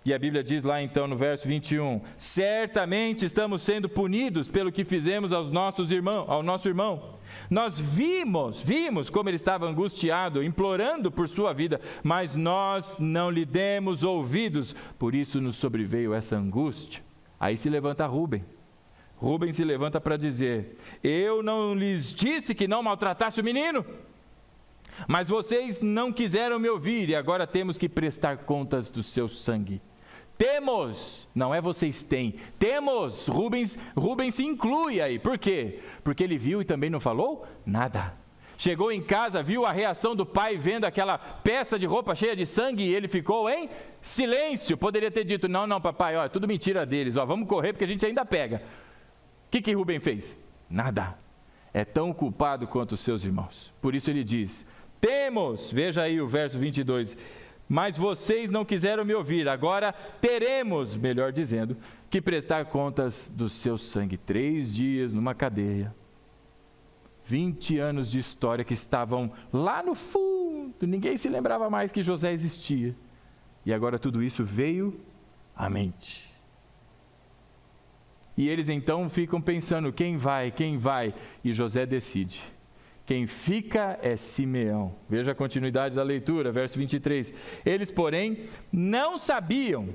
E a Bíblia diz lá então no verso 21, certamente estamos sendo punidos pelo que fizemos ao nosso irmão. Nós vimos como ele estava angustiado, implorando por sua vida, mas nós não lhe demos ouvidos, por isso nos sobreveio essa angústia. Aí se levanta Rúben. Rúben se levanta para dizer, eu não lhes disse que não maltratasse o menino? Mas vocês não quiseram me ouvir e agora temos que prestar contas do seu sangue. Temos, não é vocês têm, temos. Rubens se inclui aí, por quê? Porque ele viu e também não falou nada. Chegou em casa, viu a reação do pai vendo aquela peça de roupa cheia de sangue e ele ficou em silêncio. Poderia ter dito, não papai, ó, é tudo mentira deles, ó, vamos correr porque a gente ainda pega. O que Rubem fez? Nada. É tão culpado quanto os seus irmãos. Por isso ele diz, temos, veja aí o verso 22, mas vocês não quiseram me ouvir, agora teremos, melhor dizendo, que prestar contas do seu sangue. 3 dias numa cadeia, 20 anos de história que estavam lá no fundo, ninguém se lembrava mais que José existia, e agora tudo isso veio à mente. E eles então ficam pensando, quem vai? E José decide. Quem fica é Simeão. Veja a continuidade da leitura, verso 23. Eles, porém, não sabiam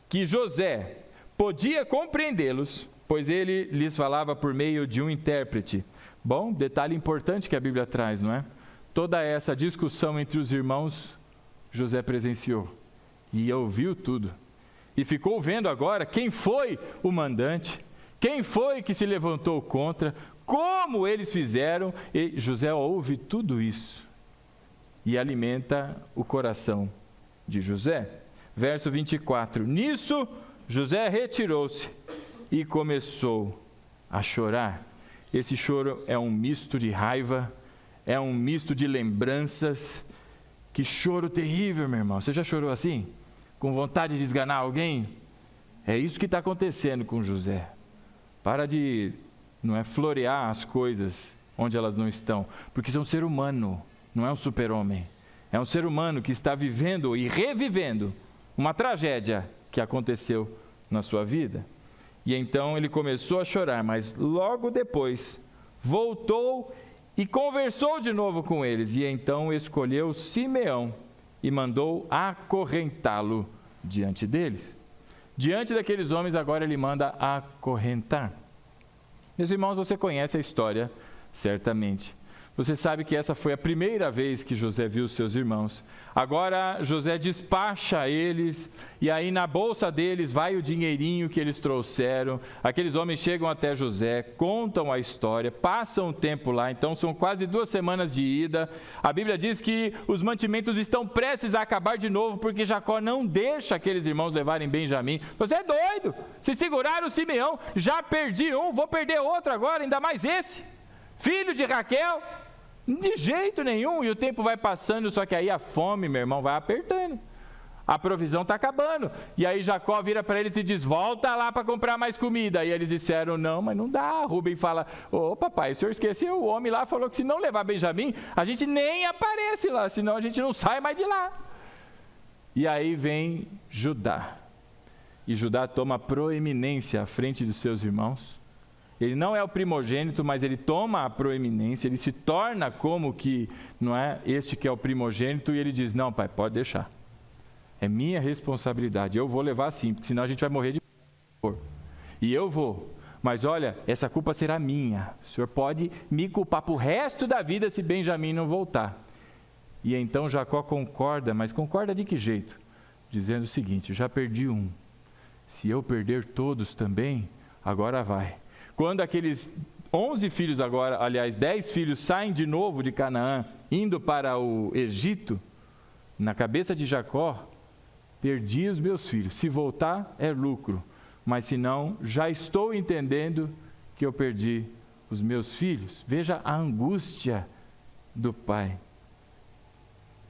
que José podia compreendê-los, pois ele lhes falava por meio de um intérprete. Bom, detalhe importante que a Bíblia traz, não é? Toda essa discussão entre os irmãos, José presenciou e ouviu tudo. E ficou vendo agora quem foi o mandante, quem foi que se levantou contra, como eles fizeram, e José ouve tudo isso e alimenta o coração de José. Verso 24, nisso José retirou-se e começou a chorar. Esse choro é um misto de raiva, é um misto de lembranças. Que choro terrível, meu irmão. Você já chorou assim? Com vontade de esganar alguém? É isso que está acontecendo com José. Para de florear as coisas onde elas não estão, porque isso é um ser humano, não é um super-homem. É um ser humano que está vivendo e revivendo uma tragédia que aconteceu na sua vida. E então ele começou a chorar, mas logo depois voltou e conversou de novo com eles. E então escolheu Simeão e mandou acorrentá-lo diante deles. Diante daqueles homens, agora ele manda acorrentar. Meus irmãos, você conhece a história, certamente. Você sabe que essa foi a primeira vez que José viu seus irmãos. Agora José despacha eles, e aí na bolsa deles vai o dinheirinho que eles trouxeram. Aqueles homens chegam até José, contam a história, passam o tempo lá, então são quase 2 semanas de ida. A Bíblia diz que os mantimentos estão prestes a acabar de novo, porque Jacó não deixa aqueles irmãos levarem Benjamim. Você é doido? Se seguraram o Simeão, já perdi um, vou perder outro agora, ainda mais esse. Filho de Raquel. De jeito nenhum, e o tempo vai passando, só que aí a fome, meu irmão, vai apertando. A provisão está acabando. E aí Jacó vira para eles e diz, volta lá para comprar mais comida. E eles disseram, não, mas não dá. Rubem fala, ô papai, o senhor esqueceu, o homem lá falou que se não levar Benjamim, a gente nem aparece lá, senão a gente não sai mais de lá. E aí vem Judá. E Judá toma proeminência à frente dos seus irmãos. Ele não é o primogênito, mas ele toma a proeminência, ele se torna como que, não é, este que é o primogênito, e ele diz, não pai, pode deixar, é minha responsabilidade, eu vou levar sim, porque senão a gente vai morrer de fome, e eu vou, mas olha, essa culpa será minha, o senhor pode me culpar para o resto da vida se Benjamim não voltar. E então Jacó concorda, mas concorda de que jeito? Dizendo o seguinte, já perdi um, se eu perder todos também, agora vai. Quando aqueles 11 filhos agora, aliás, 10 filhos saem de novo de Canaã, indo para o Egito, na cabeça de Jacó, perdi os meus filhos. Se voltar, é lucro. Mas se não, já estou entendendo que eu perdi os meus filhos. Veja a angústia do pai.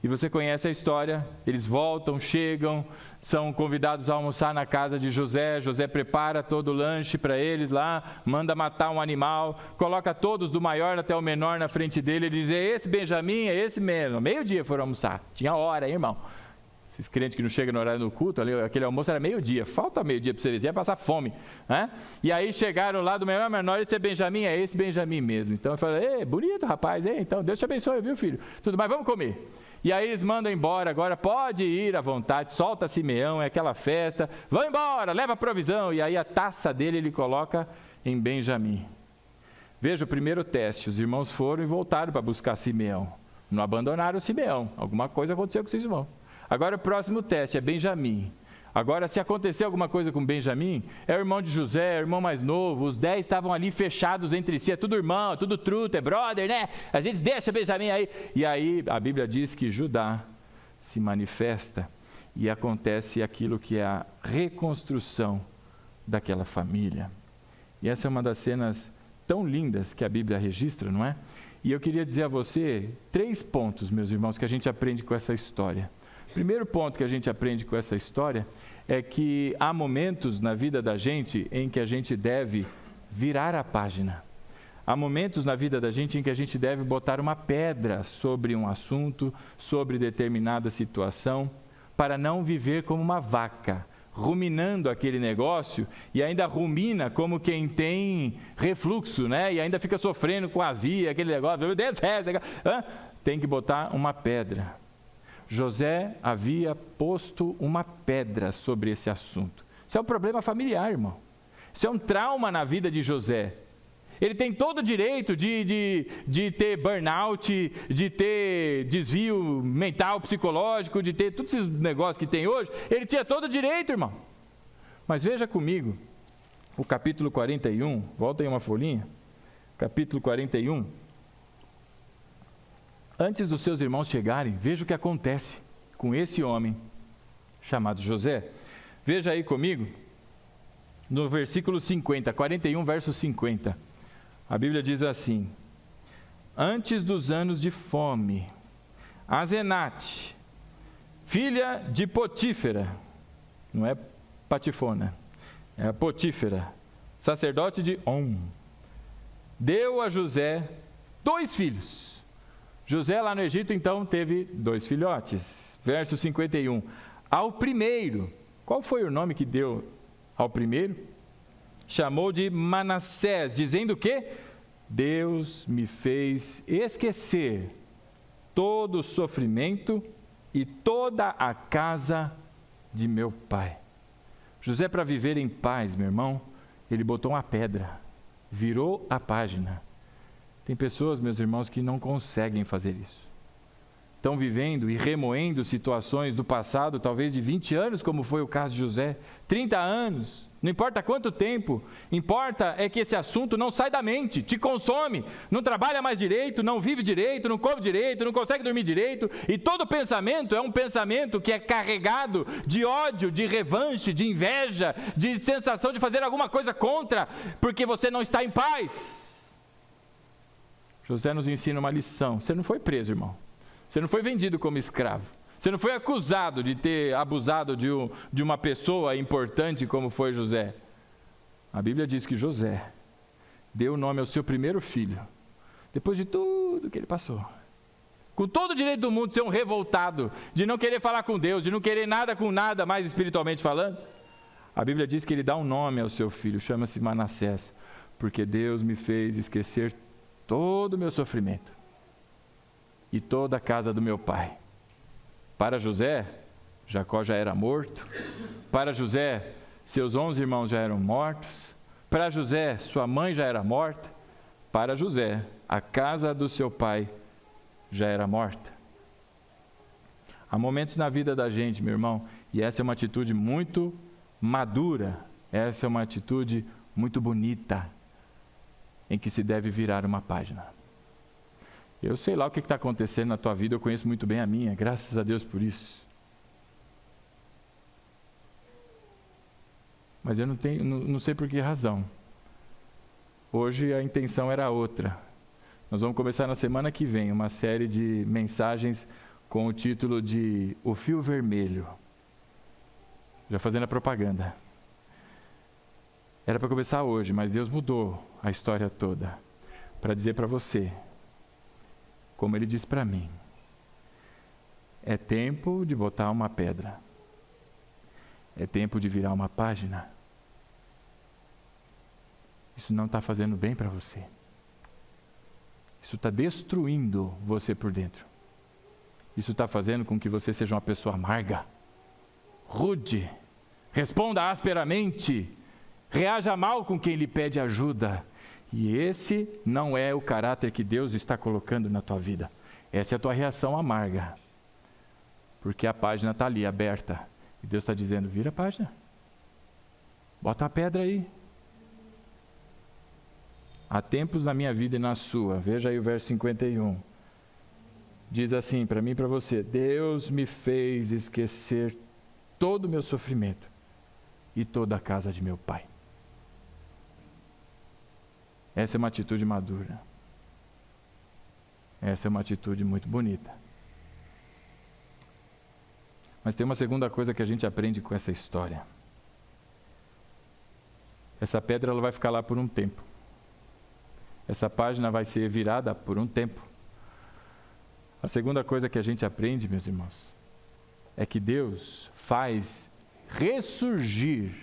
E você conhece a história, eles voltam, chegam, são convidados a almoçar na casa de José. José prepara todo o lanche para eles lá, manda matar um animal, coloca todos do maior até o menor na frente dele. Ele diz: é esse Benjamim, é esse mesmo. Meio-dia foram almoçar, tinha hora, hein, irmão? Esses crentes que não chegam no horário do culto, ali, aquele almoço era meio-dia, falta meio-dia para vocês, ia passar fome, né? E aí chegaram lá do menor ao menor, esse é Benjamim, é esse Benjamim mesmo. Então eu falei: bonito rapaz, hein? Então Deus te abençoe, viu, filho? Tudo mais, vamos comer. E aí eles mandam embora, agora pode ir à vontade, solta Simeão, é aquela festa, vão embora, leva a provisão. E aí a taça dele ele coloca em Benjamim. Veja o primeiro teste, os irmãos foram e voltaram para buscar Simeão. Não abandonaram Simeão, alguma coisa aconteceu com seus irmãos. Agora o próximo teste é Benjamim. Agora, se acontecer alguma coisa com Benjamim, é o irmão de José, é o irmão mais novo, os 10 estavam ali fechados entre si, é tudo irmão, é tudo truta, é brother, né? A gente deixa Benjamim aí. E aí a Bíblia diz que Judá se manifesta e acontece aquilo que é a reconstrução daquela família. E essa é uma das cenas tão lindas que a Bíblia registra, não é? E eu queria dizer a você 3 pontos, meus irmãos, que a gente aprende com essa história. Primeiro ponto que a gente aprende com essa história é que há momentos na vida da gente em que a gente deve virar a página. Há momentos na vida da gente em que a gente deve botar uma pedra sobre um assunto, sobre determinada situação, para não viver como uma vaca, ruminando aquele negócio, e ainda rumina como quem tem refluxo, né? E ainda fica sofrendo com azia, aquele negócio, meu Deus, tem que botar uma pedra. José havia posto uma pedra sobre esse assunto. Isso é um problema familiar, irmão. Isso é um trauma na vida de José. Ele tem todo o direito de ter burnout, de ter desvio mental, psicológico, de ter todos esses negócios que tem hoje. Ele tinha todo o direito, irmão. Mas veja comigo, o capítulo 41, volta aí uma folhinha. Capítulo 41. Antes dos seus irmãos chegarem, veja o que acontece com esse homem chamado José. Veja aí comigo, no versículo 50, 41, verso 50. A Bíblia diz assim: antes dos anos de fome, Asenate, filha de Potífera, não é Patifona, é Potífera, sacerdote de On, deu a José 2 filhos. José lá no Egito então teve 2 filhotes. Verso 51. Ao primeiro, qual foi o nome que deu ao primeiro? Chamou de Manassés, dizendo que Deus me fez esquecer todo o sofrimento e toda a casa de meu pai. José, para viver em paz, meu irmão, ele botou uma pedra, virou a página. Tem pessoas, meus irmãos, que não conseguem fazer isso. Estão vivendo e remoendo situações do passado, talvez de 20 anos, como foi o caso de José, 30 anos, não importa quanto tempo, importa é que esse assunto não sai da mente, te consome, não trabalha mais direito, não vive direito, não come direito, não consegue dormir direito, e todo pensamento é um pensamento que é carregado de ódio, de revanche, de inveja, de sensação de fazer alguma coisa contra, porque você não está em paz. José nos ensina uma lição. Você não foi preso, irmão. Você não foi vendido como escravo. Você não foi acusado de ter abusado de uma pessoa importante como foi José. A Bíblia diz que José deu o nome ao seu primeiro filho, depois de tudo que ele passou. Com todo o direito do mundo de ser um revoltado, de não querer falar com Deus, de não querer nada com nada mais espiritualmente falando. A Bíblia diz que ele dá um nome ao seu filho, chama-se Manassés, porque Deus me fez esquecer todo o meu sofrimento e toda a casa do meu pai. Para José, Jacó já era morto. Para José, seus 11 irmãos já eram mortos. Para José, sua mãe já era morta. Para José, a casa do seu pai já era morta. Há momentos na vida da gente, meu irmão, e essa é uma atitude muito madura, essa é uma atitude muito bonita. em que se deve virar uma página. Eu sei lá o que está acontecendo na tua vida, eu conheço muito bem a minha, graças a Deus por isso. Mas eu não sei por que razão. Hoje a intenção era outra. Nós vamos começar na semana que vem uma série de mensagens com o título de O Fio Vermelho. Já fazendo a propaganda. Era para começar hoje, mas Deus mudou a história toda para dizer para você, como Ele disse para mim, é tempo de botar uma pedra. É tempo de virar uma página. Isso não está fazendo bem para você. Isso está destruindo você por dentro. Isso está fazendo com que você seja uma pessoa amarga, rude, responda asperamente, reaja mal com quem lhe pede ajuda. E esse não é o caráter que Deus está colocando na tua vida. Essa é a tua reação amarga. Porque a página está ali, aberta. E Deus está dizendo, vira a página. Bota a pedra aí. Há tempos na minha vida e na sua. Veja aí o verso 51. Diz assim, para mim e para você. Deus me fez esquecer todo o meu sofrimento e toda a casa de meu pai. Essa é uma atitude madura. Essa é uma atitude muito bonita. Mas tem uma segunda coisa que a gente aprende com essa história. Essa pedra ela vai ficar lá por um tempo. Essa página vai ser virada por um tempo. A segunda coisa que a gente aprende, meus irmãos, é que Deus faz ressurgir.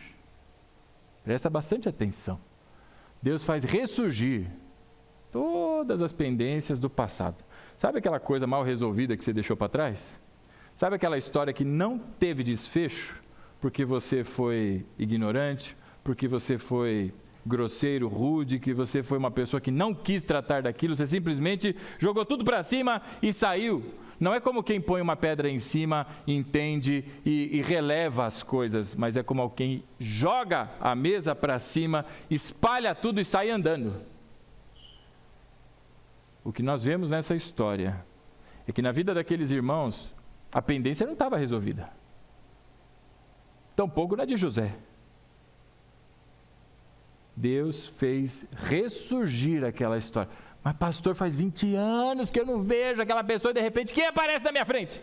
Presta bastante atenção. Deus faz ressurgir todas as pendências do passado. Sabe aquela coisa mal resolvida que você deixou para trás? Sabe aquela história que não teve desfecho porque você foi ignorante, porque você foi grosseiro, rude, que você foi uma pessoa que não quis tratar daquilo, você simplesmente jogou tudo para cima e saiu. Não é como quem põe uma pedra em cima, entende e releva as coisas, mas é como quem joga a mesa para cima, espalha tudo e sai andando. O que nós vemos nessa história é que na vida daqueles irmãos, a pendência não estava resolvida. Tampouco na de José. Deus fez ressurgir aquela história. Mas pastor, faz 20 anos que eu não vejo aquela pessoa e de repente, quem aparece na minha frente?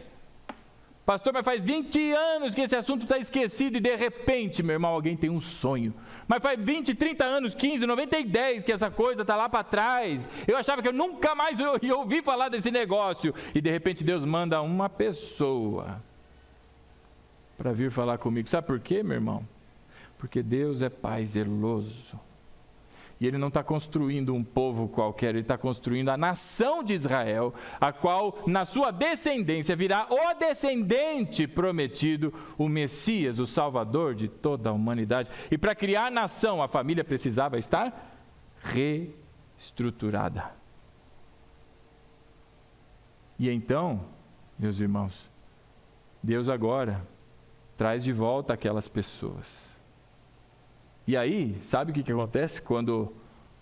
Pastor, mas faz 20 anos que esse assunto está esquecido e de repente, meu irmão, alguém tem um sonho. Mas faz 20, 30 anos, 15, 90 e 10 que essa coisa está lá para trás. Eu achava que eu nunca mais ia ouvir falar desse negócio. E de repente Deus manda uma pessoa para vir falar comigo. Sabe por quê, meu irmão? Porque Deus é Pai zeloso. E Ele não está construindo um povo qualquer, Ele está construindo a nação de Israel, a qual na sua descendência virá o descendente prometido, o Messias, o Salvador de toda a humanidade. E para criar a nação, a família precisava estar reestruturada. E então, meus irmãos, Deus agora traz de volta aquelas pessoas. E aí, sabe o que acontece quando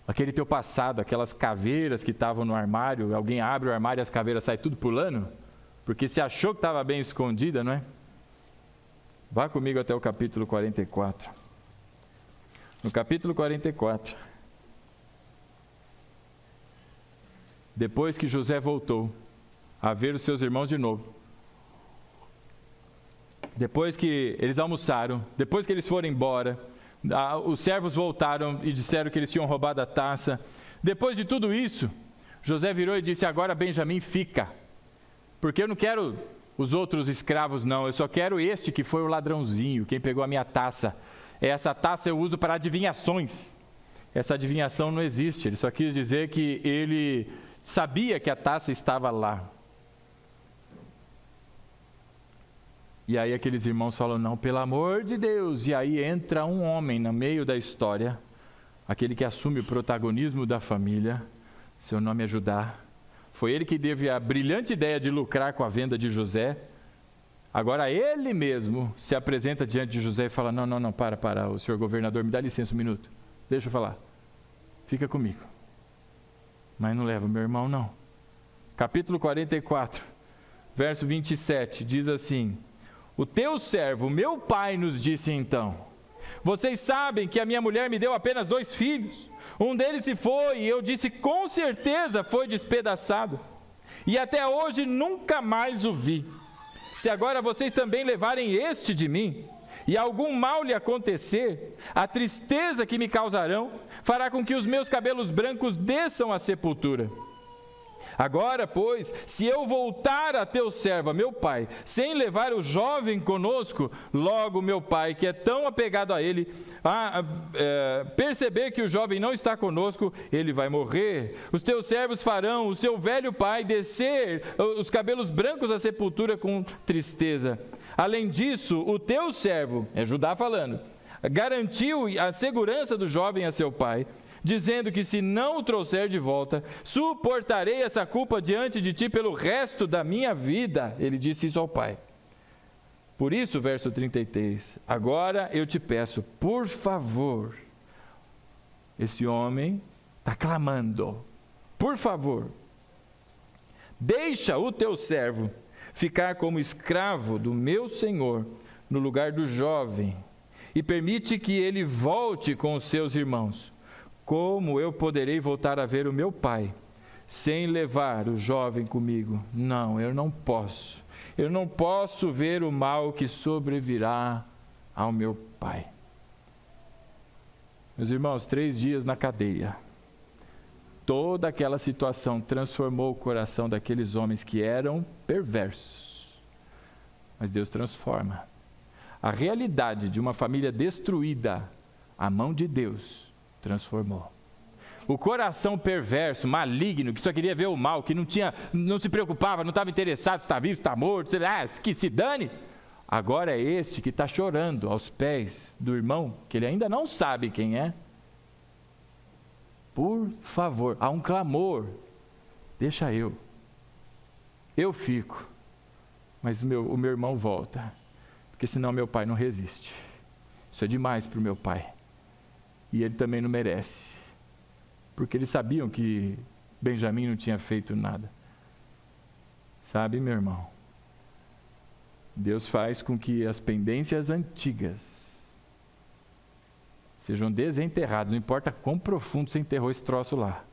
aquele teu passado, aquelas caveiras que estavam no armário, alguém abre o armário e as caveiras saem tudo pulando? Porque se achou que estava bem escondida, não é? Vá comigo até o capítulo 44. No capítulo 44, depois que José voltou a ver os seus irmãos de novo, depois que eles almoçaram, depois que eles foram embora, os servos voltaram e disseram que eles tinham roubado a taça. Depois de tudo isso, José virou e disse, agora Benjamim fica, porque eu não quero os outros escravos não, eu só quero este que foi o ladrãozinho, quem pegou a minha taça. Essa taça eu uso para adivinhações. Essa adivinhação não existe, ele só quis dizer que ele sabia que a taça estava lá. E aí aqueles irmãos falam, não, pelo amor de Deus. E aí entra um homem no meio da história, aquele que assume o protagonismo da família, seu nome é Judá. Foi ele que teve a brilhante ideia de lucrar com a venda de José. Agora ele mesmo se apresenta diante de José e fala, não, para, o senhor governador, me dá licença um minuto. Deixa eu falar. Fica comigo. mas não leva meu irmão não. Capítulo 44, verso 27, diz assim: o teu servo, meu pai, nos disse então: vocês sabem que a minha mulher me deu apenas 2 filhos. Um deles se foi, e eu disse: com certeza foi despedaçado. E até hoje nunca mais o vi. Se agora vocês também levarem este de mim, e algum mal lhe acontecer, a tristeza que me causarão fará com que os meus cabelos brancos desçam à sepultura. Agora, pois, se eu voltar a teu servo, meu pai, sem levar o jovem conosco, logo meu pai, que é tão apegado a ele, perceber que o jovem não está conosco, ele vai morrer. Os teus servos farão o seu velho pai descer os cabelos brancos à sepultura com tristeza. Além disso, o teu servo, é Judá falando, garantiu a segurança do jovem a seu pai, dizendo que se não o trouxer de volta, suportarei essa culpa diante de ti pelo resto da minha vida. Ele disse isso ao pai. Por isso, verso 33, agora eu te peço, por favor, esse homem está clamando, por favor, deixa o teu servo ficar como escravo do meu senhor no lugar do jovem, e permite que ele volte com os seus irmãos. Como eu poderei voltar a ver o meu pai sem levar o jovem comigo? Não, eu não posso. Eu não posso ver o mal que sobrevirá ao meu pai. Meus irmãos, 3 dias na cadeia. Toda aquela situação transformou o coração daqueles homens que eram perversos. Mas Deus transforma. A realidade de uma família destruída, a mão de Deus transformou. O coração perverso, maligno, que só queria ver o mal, que não se preocupava, não estava interessado se está vivo, se está morto, sei lá, que se dane. Agora é este que está chorando aos pés do irmão, que ele ainda não sabe quem é. Por favor, há um clamor, deixa eu fico, mas o meu irmão volta, porque senão meu pai não resiste. Isso é demais para o meu pai. E ele também não merece, porque eles sabiam que Benjamim não tinha feito nada. Sabe, meu irmão, Deus faz com que as pendências antigas sejam desenterradas. Não importa quão profundo você enterrou esse troço lá,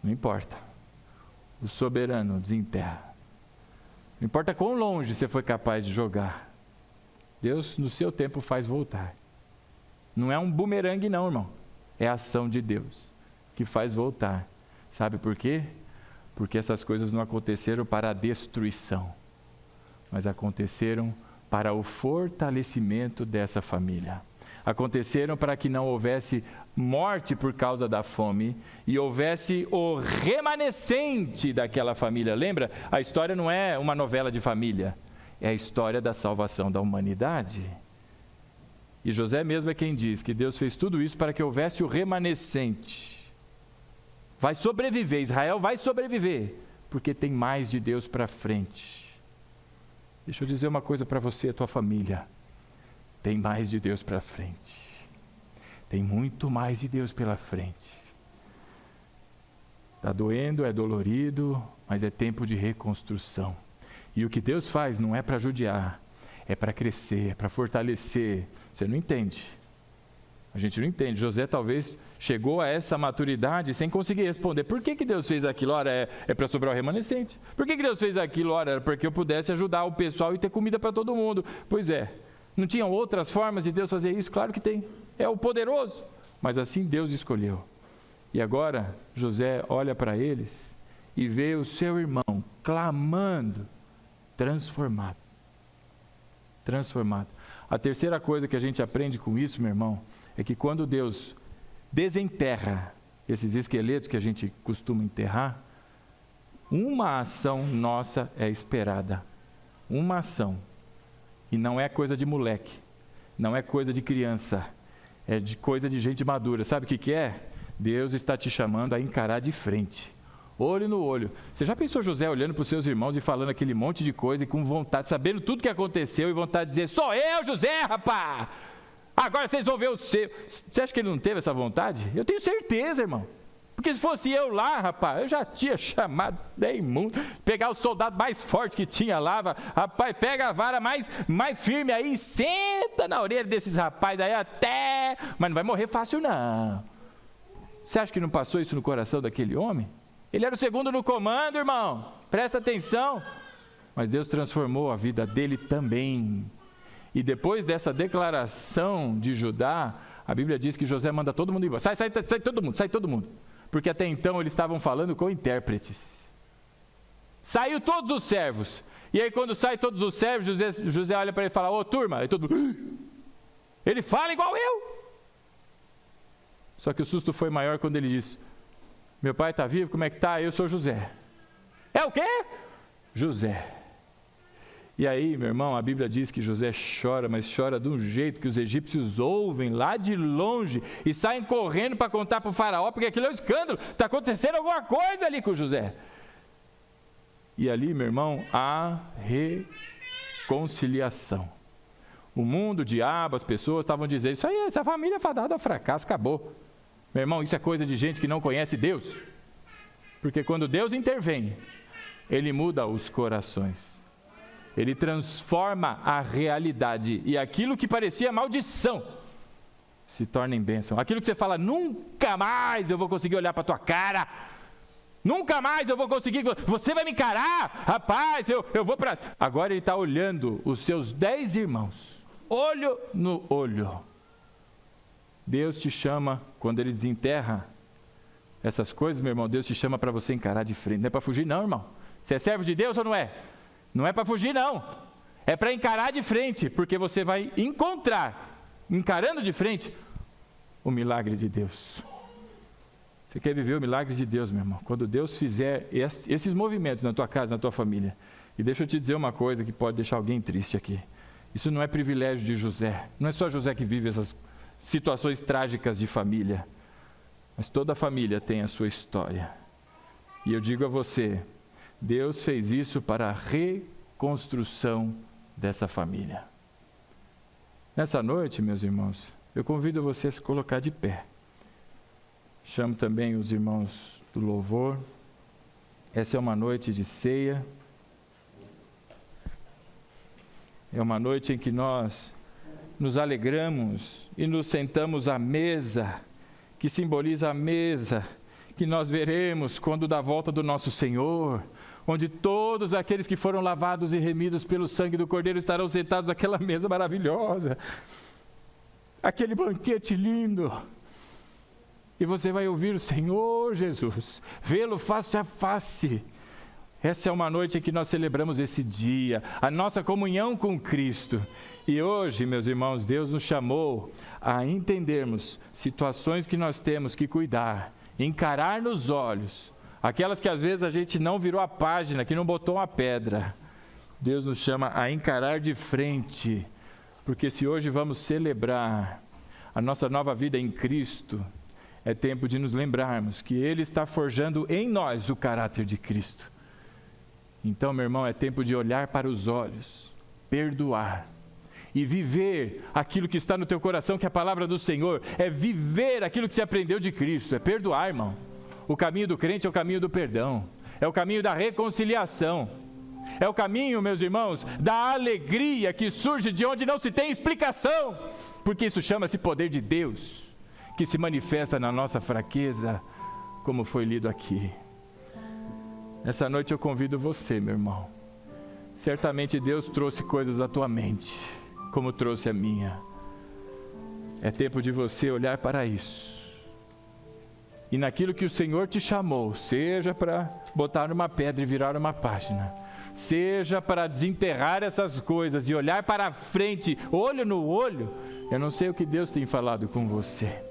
não importa. O soberano desenterra. Não importa quão longe você foi capaz de jogar, Deus no seu tempo faz voltar. Não é um bumerangue não, irmão. É a ação de Deus que faz voltar. Sabe por quê? Porque essas coisas não aconteceram para a destruição, mas aconteceram para o fortalecimento dessa família. Aconteceram para que não houvesse morte por causa da fome e houvesse o remanescente daquela família. Lembra? A história não é uma novela de família, é a história da salvação da humanidade. E José mesmo é quem diz que Deus fez tudo isso para que houvesse o remanescente. Vai sobreviver, Israel vai sobreviver, porque tem mais de Deus para frente. Deixa eu dizer uma coisa para você e a tua família. Tem mais de Deus para frente. Tem muito mais de Deus pela frente. Está doendo, é dolorido, mas é tempo de reconstrução. E o que Deus faz não é para judiar, é para crescer, é para fortalecer. Você não entende. A gente não entende. José talvez chegou a essa maturidade sem conseguir responder. Por que Deus fez aquilo? Ora, é para sobrar o remanescente. Por que Deus fez aquilo? Ora, era para que eu pudesse ajudar o pessoal e ter comida para todo mundo. Pois é. Não tinham outras formas de Deus fazer isso? Claro que tem. É o poderoso. Mas assim Deus escolheu. E agora José olha para eles e vê o seu irmão clamando, transformado. Transformado. A terceira coisa que a gente aprende com isso, meu irmão, é que quando Deus desenterra esses esqueletos que a gente costuma enterrar, uma ação nossa é esperada. Uma ação. E não é coisa de moleque, não é coisa de criança, é de coisa de gente madura. Sabe o que é? Deus está te chamando a encarar de frente, olho no olho. Você já pensou José olhando para os seus irmãos e falando aquele monte de coisa e com vontade, sabendo tudo que aconteceu e vontade de dizer: sou eu, José, rapá! Agora vocês vão ver o seu. Você acha que ele não teve essa vontade? Eu tenho certeza, irmão. Porque se fosse eu lá, rapaz, eu já tinha chamado 10 mundos, pegar o soldado mais forte que tinha lá, rapaz, pega a vara mais firme aí, senta na orelha desses rapazes aí até... Mas não vai morrer fácil não. Você acha que não passou isso no coração daquele homem? Ele era o segundo no comando, irmão. Presta atenção. Mas Deus transformou a vida dele também. E depois dessa declaração de Judá, a Bíblia diz que José manda todo mundo embora. Sai todo mundo. Porque até então eles estavam falando com intérpretes. Saiu todos os servos. E aí quando sai todos os servos, José olha para ele e fala: ô turma, aí todo mundo... Ele fala igual eu. Só que o susto foi maior quando ele disse: meu pai está vivo? Como é que está? Eu sou José. É o quê? José. E aí, meu irmão, a Bíblia diz que José chora, mas chora de um jeito que os egípcios ouvem lá de longe e saem correndo para contar para o faraó, porque aquilo é um escândalo, está acontecendo alguma coisa ali com José. E ali, meu irmão, há reconciliação. O mundo, o diabo, as pessoas estavam dizendo: isso aí, essa família é fadada ao fracasso, acabou. Meu irmão, isso é coisa de gente que não conhece Deus. Porque quando Deus intervém, Ele muda os corações. Ele transforma a realidade. E aquilo que parecia maldição se torna em bênção. Aquilo que você fala: nunca mais eu vou conseguir olhar para a tua cara. Nunca mais eu vou conseguir. Você vai me encarar? Rapaz, eu vou para... Agora ele está olhando os seus 10 irmãos. Olho no olho. Deus te chama, quando Ele desenterra essas coisas, meu irmão, Deus te chama para você encarar de frente. Não é para fugir não, irmão. Você é servo de Deus ou não é? Não é para fugir não. É para encarar de frente, porque você vai encontrar, encarando de frente, o milagre de Deus. Você quer viver o milagre de Deus, meu irmão? Quando Deus fizer esses movimentos na tua casa, na tua família. E deixa eu te dizer uma coisa que pode deixar alguém triste aqui. Isso não é privilégio de José. Não é só José que vive essas situações trágicas de família, mas toda família tem a sua história. E eu digo a você, Deus fez isso para a reconstrução dessa família. Nessa noite, meus irmãos, eu convido você a se colocar de pé. Chamo também os irmãos do louvor. Essa é uma noite de ceia. É uma noite em que nós nos alegramos e nos sentamos à mesa, que simboliza a mesa que nós veremos quando da volta do nosso Senhor, onde todos aqueles que foram lavados e remidos pelo sangue do Cordeiro estarão sentados naquela mesa maravilhosa, aquele banquete lindo, e você vai ouvir o Senhor Jesus, vê-lo face a face. Essa é uma noite em que nós celebramos esse dia, a nossa comunhão com Cristo. E hoje, meus irmãos, Deus nos chamou a entendermos situações que nós temos que cuidar, encarar nos olhos, aquelas que às vezes a gente não virou a página, que não botou uma pedra. Deus nos chama a encarar de frente, porque se hoje vamos celebrar a nossa nova vida em Cristo, é tempo de nos lembrarmos que Ele está forjando em nós o caráter de Cristo. Então, meu irmão, é tempo de olhar para os olhos, perdoar e viver aquilo que está no teu coração, que é a palavra do Senhor, é viver aquilo que você aprendeu de Cristo, é perdoar, irmão. O caminho do crente é o caminho do perdão, é o caminho da reconciliação, é o caminho, meus irmãos, da alegria que surge de onde não se tem explicação, porque isso chama-se poder de Deus, que se manifesta na nossa fraqueza, como foi lido aqui. Nessa noite eu convido você, meu irmão. Certamente Deus trouxe coisas à tua mente, como trouxe a minha. É tempo de você olhar para isso. E naquilo que o Senhor te chamou, seja para botar uma pedra e virar uma página, seja para desenterrar essas coisas e olhar para frente, olho no olho, eu não sei o que Deus tem falado com você.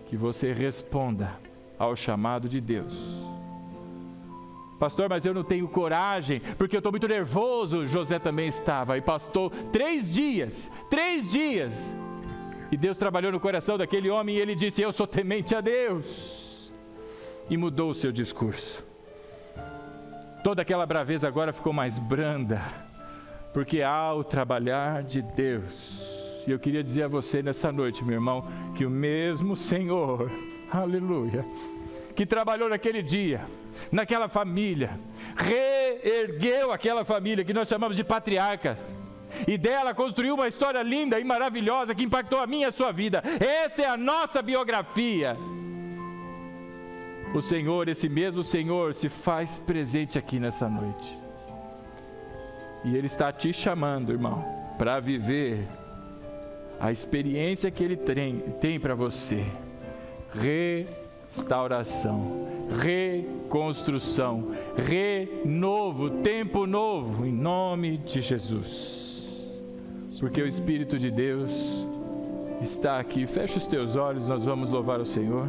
Que você responda ao chamado de Deus. Pastor, mas eu não tenho coragem, porque eu estou muito nervoso. José também estava, e pastou 3 dias, e Deus trabalhou no coração daquele homem, e ele disse: eu sou temente a Deus, e mudou o seu discurso. Toda aquela braveza agora ficou mais branda, porque há o trabalhar de Deus. E eu queria dizer a você nessa noite, meu irmão, que o mesmo Senhor aleluia, que trabalhou naquele dia, naquela família, reergueu aquela família que nós chamamos de patriarcas, e dela construiu uma história linda e maravilhosa que impactou a minha e a sua vida. Essa é a nossa biografia. O Senhor, esse mesmo Senhor, se faz presente aqui nessa noite. E Ele está te chamando, irmão, para viver a experiência que Ele tem para você. Restauração, reconstrução, renovo, tempo novo, em nome de Jesus. Porque o Espírito de Deus está aqui. Fecha os teus olhos, nós vamos louvar o Senhor.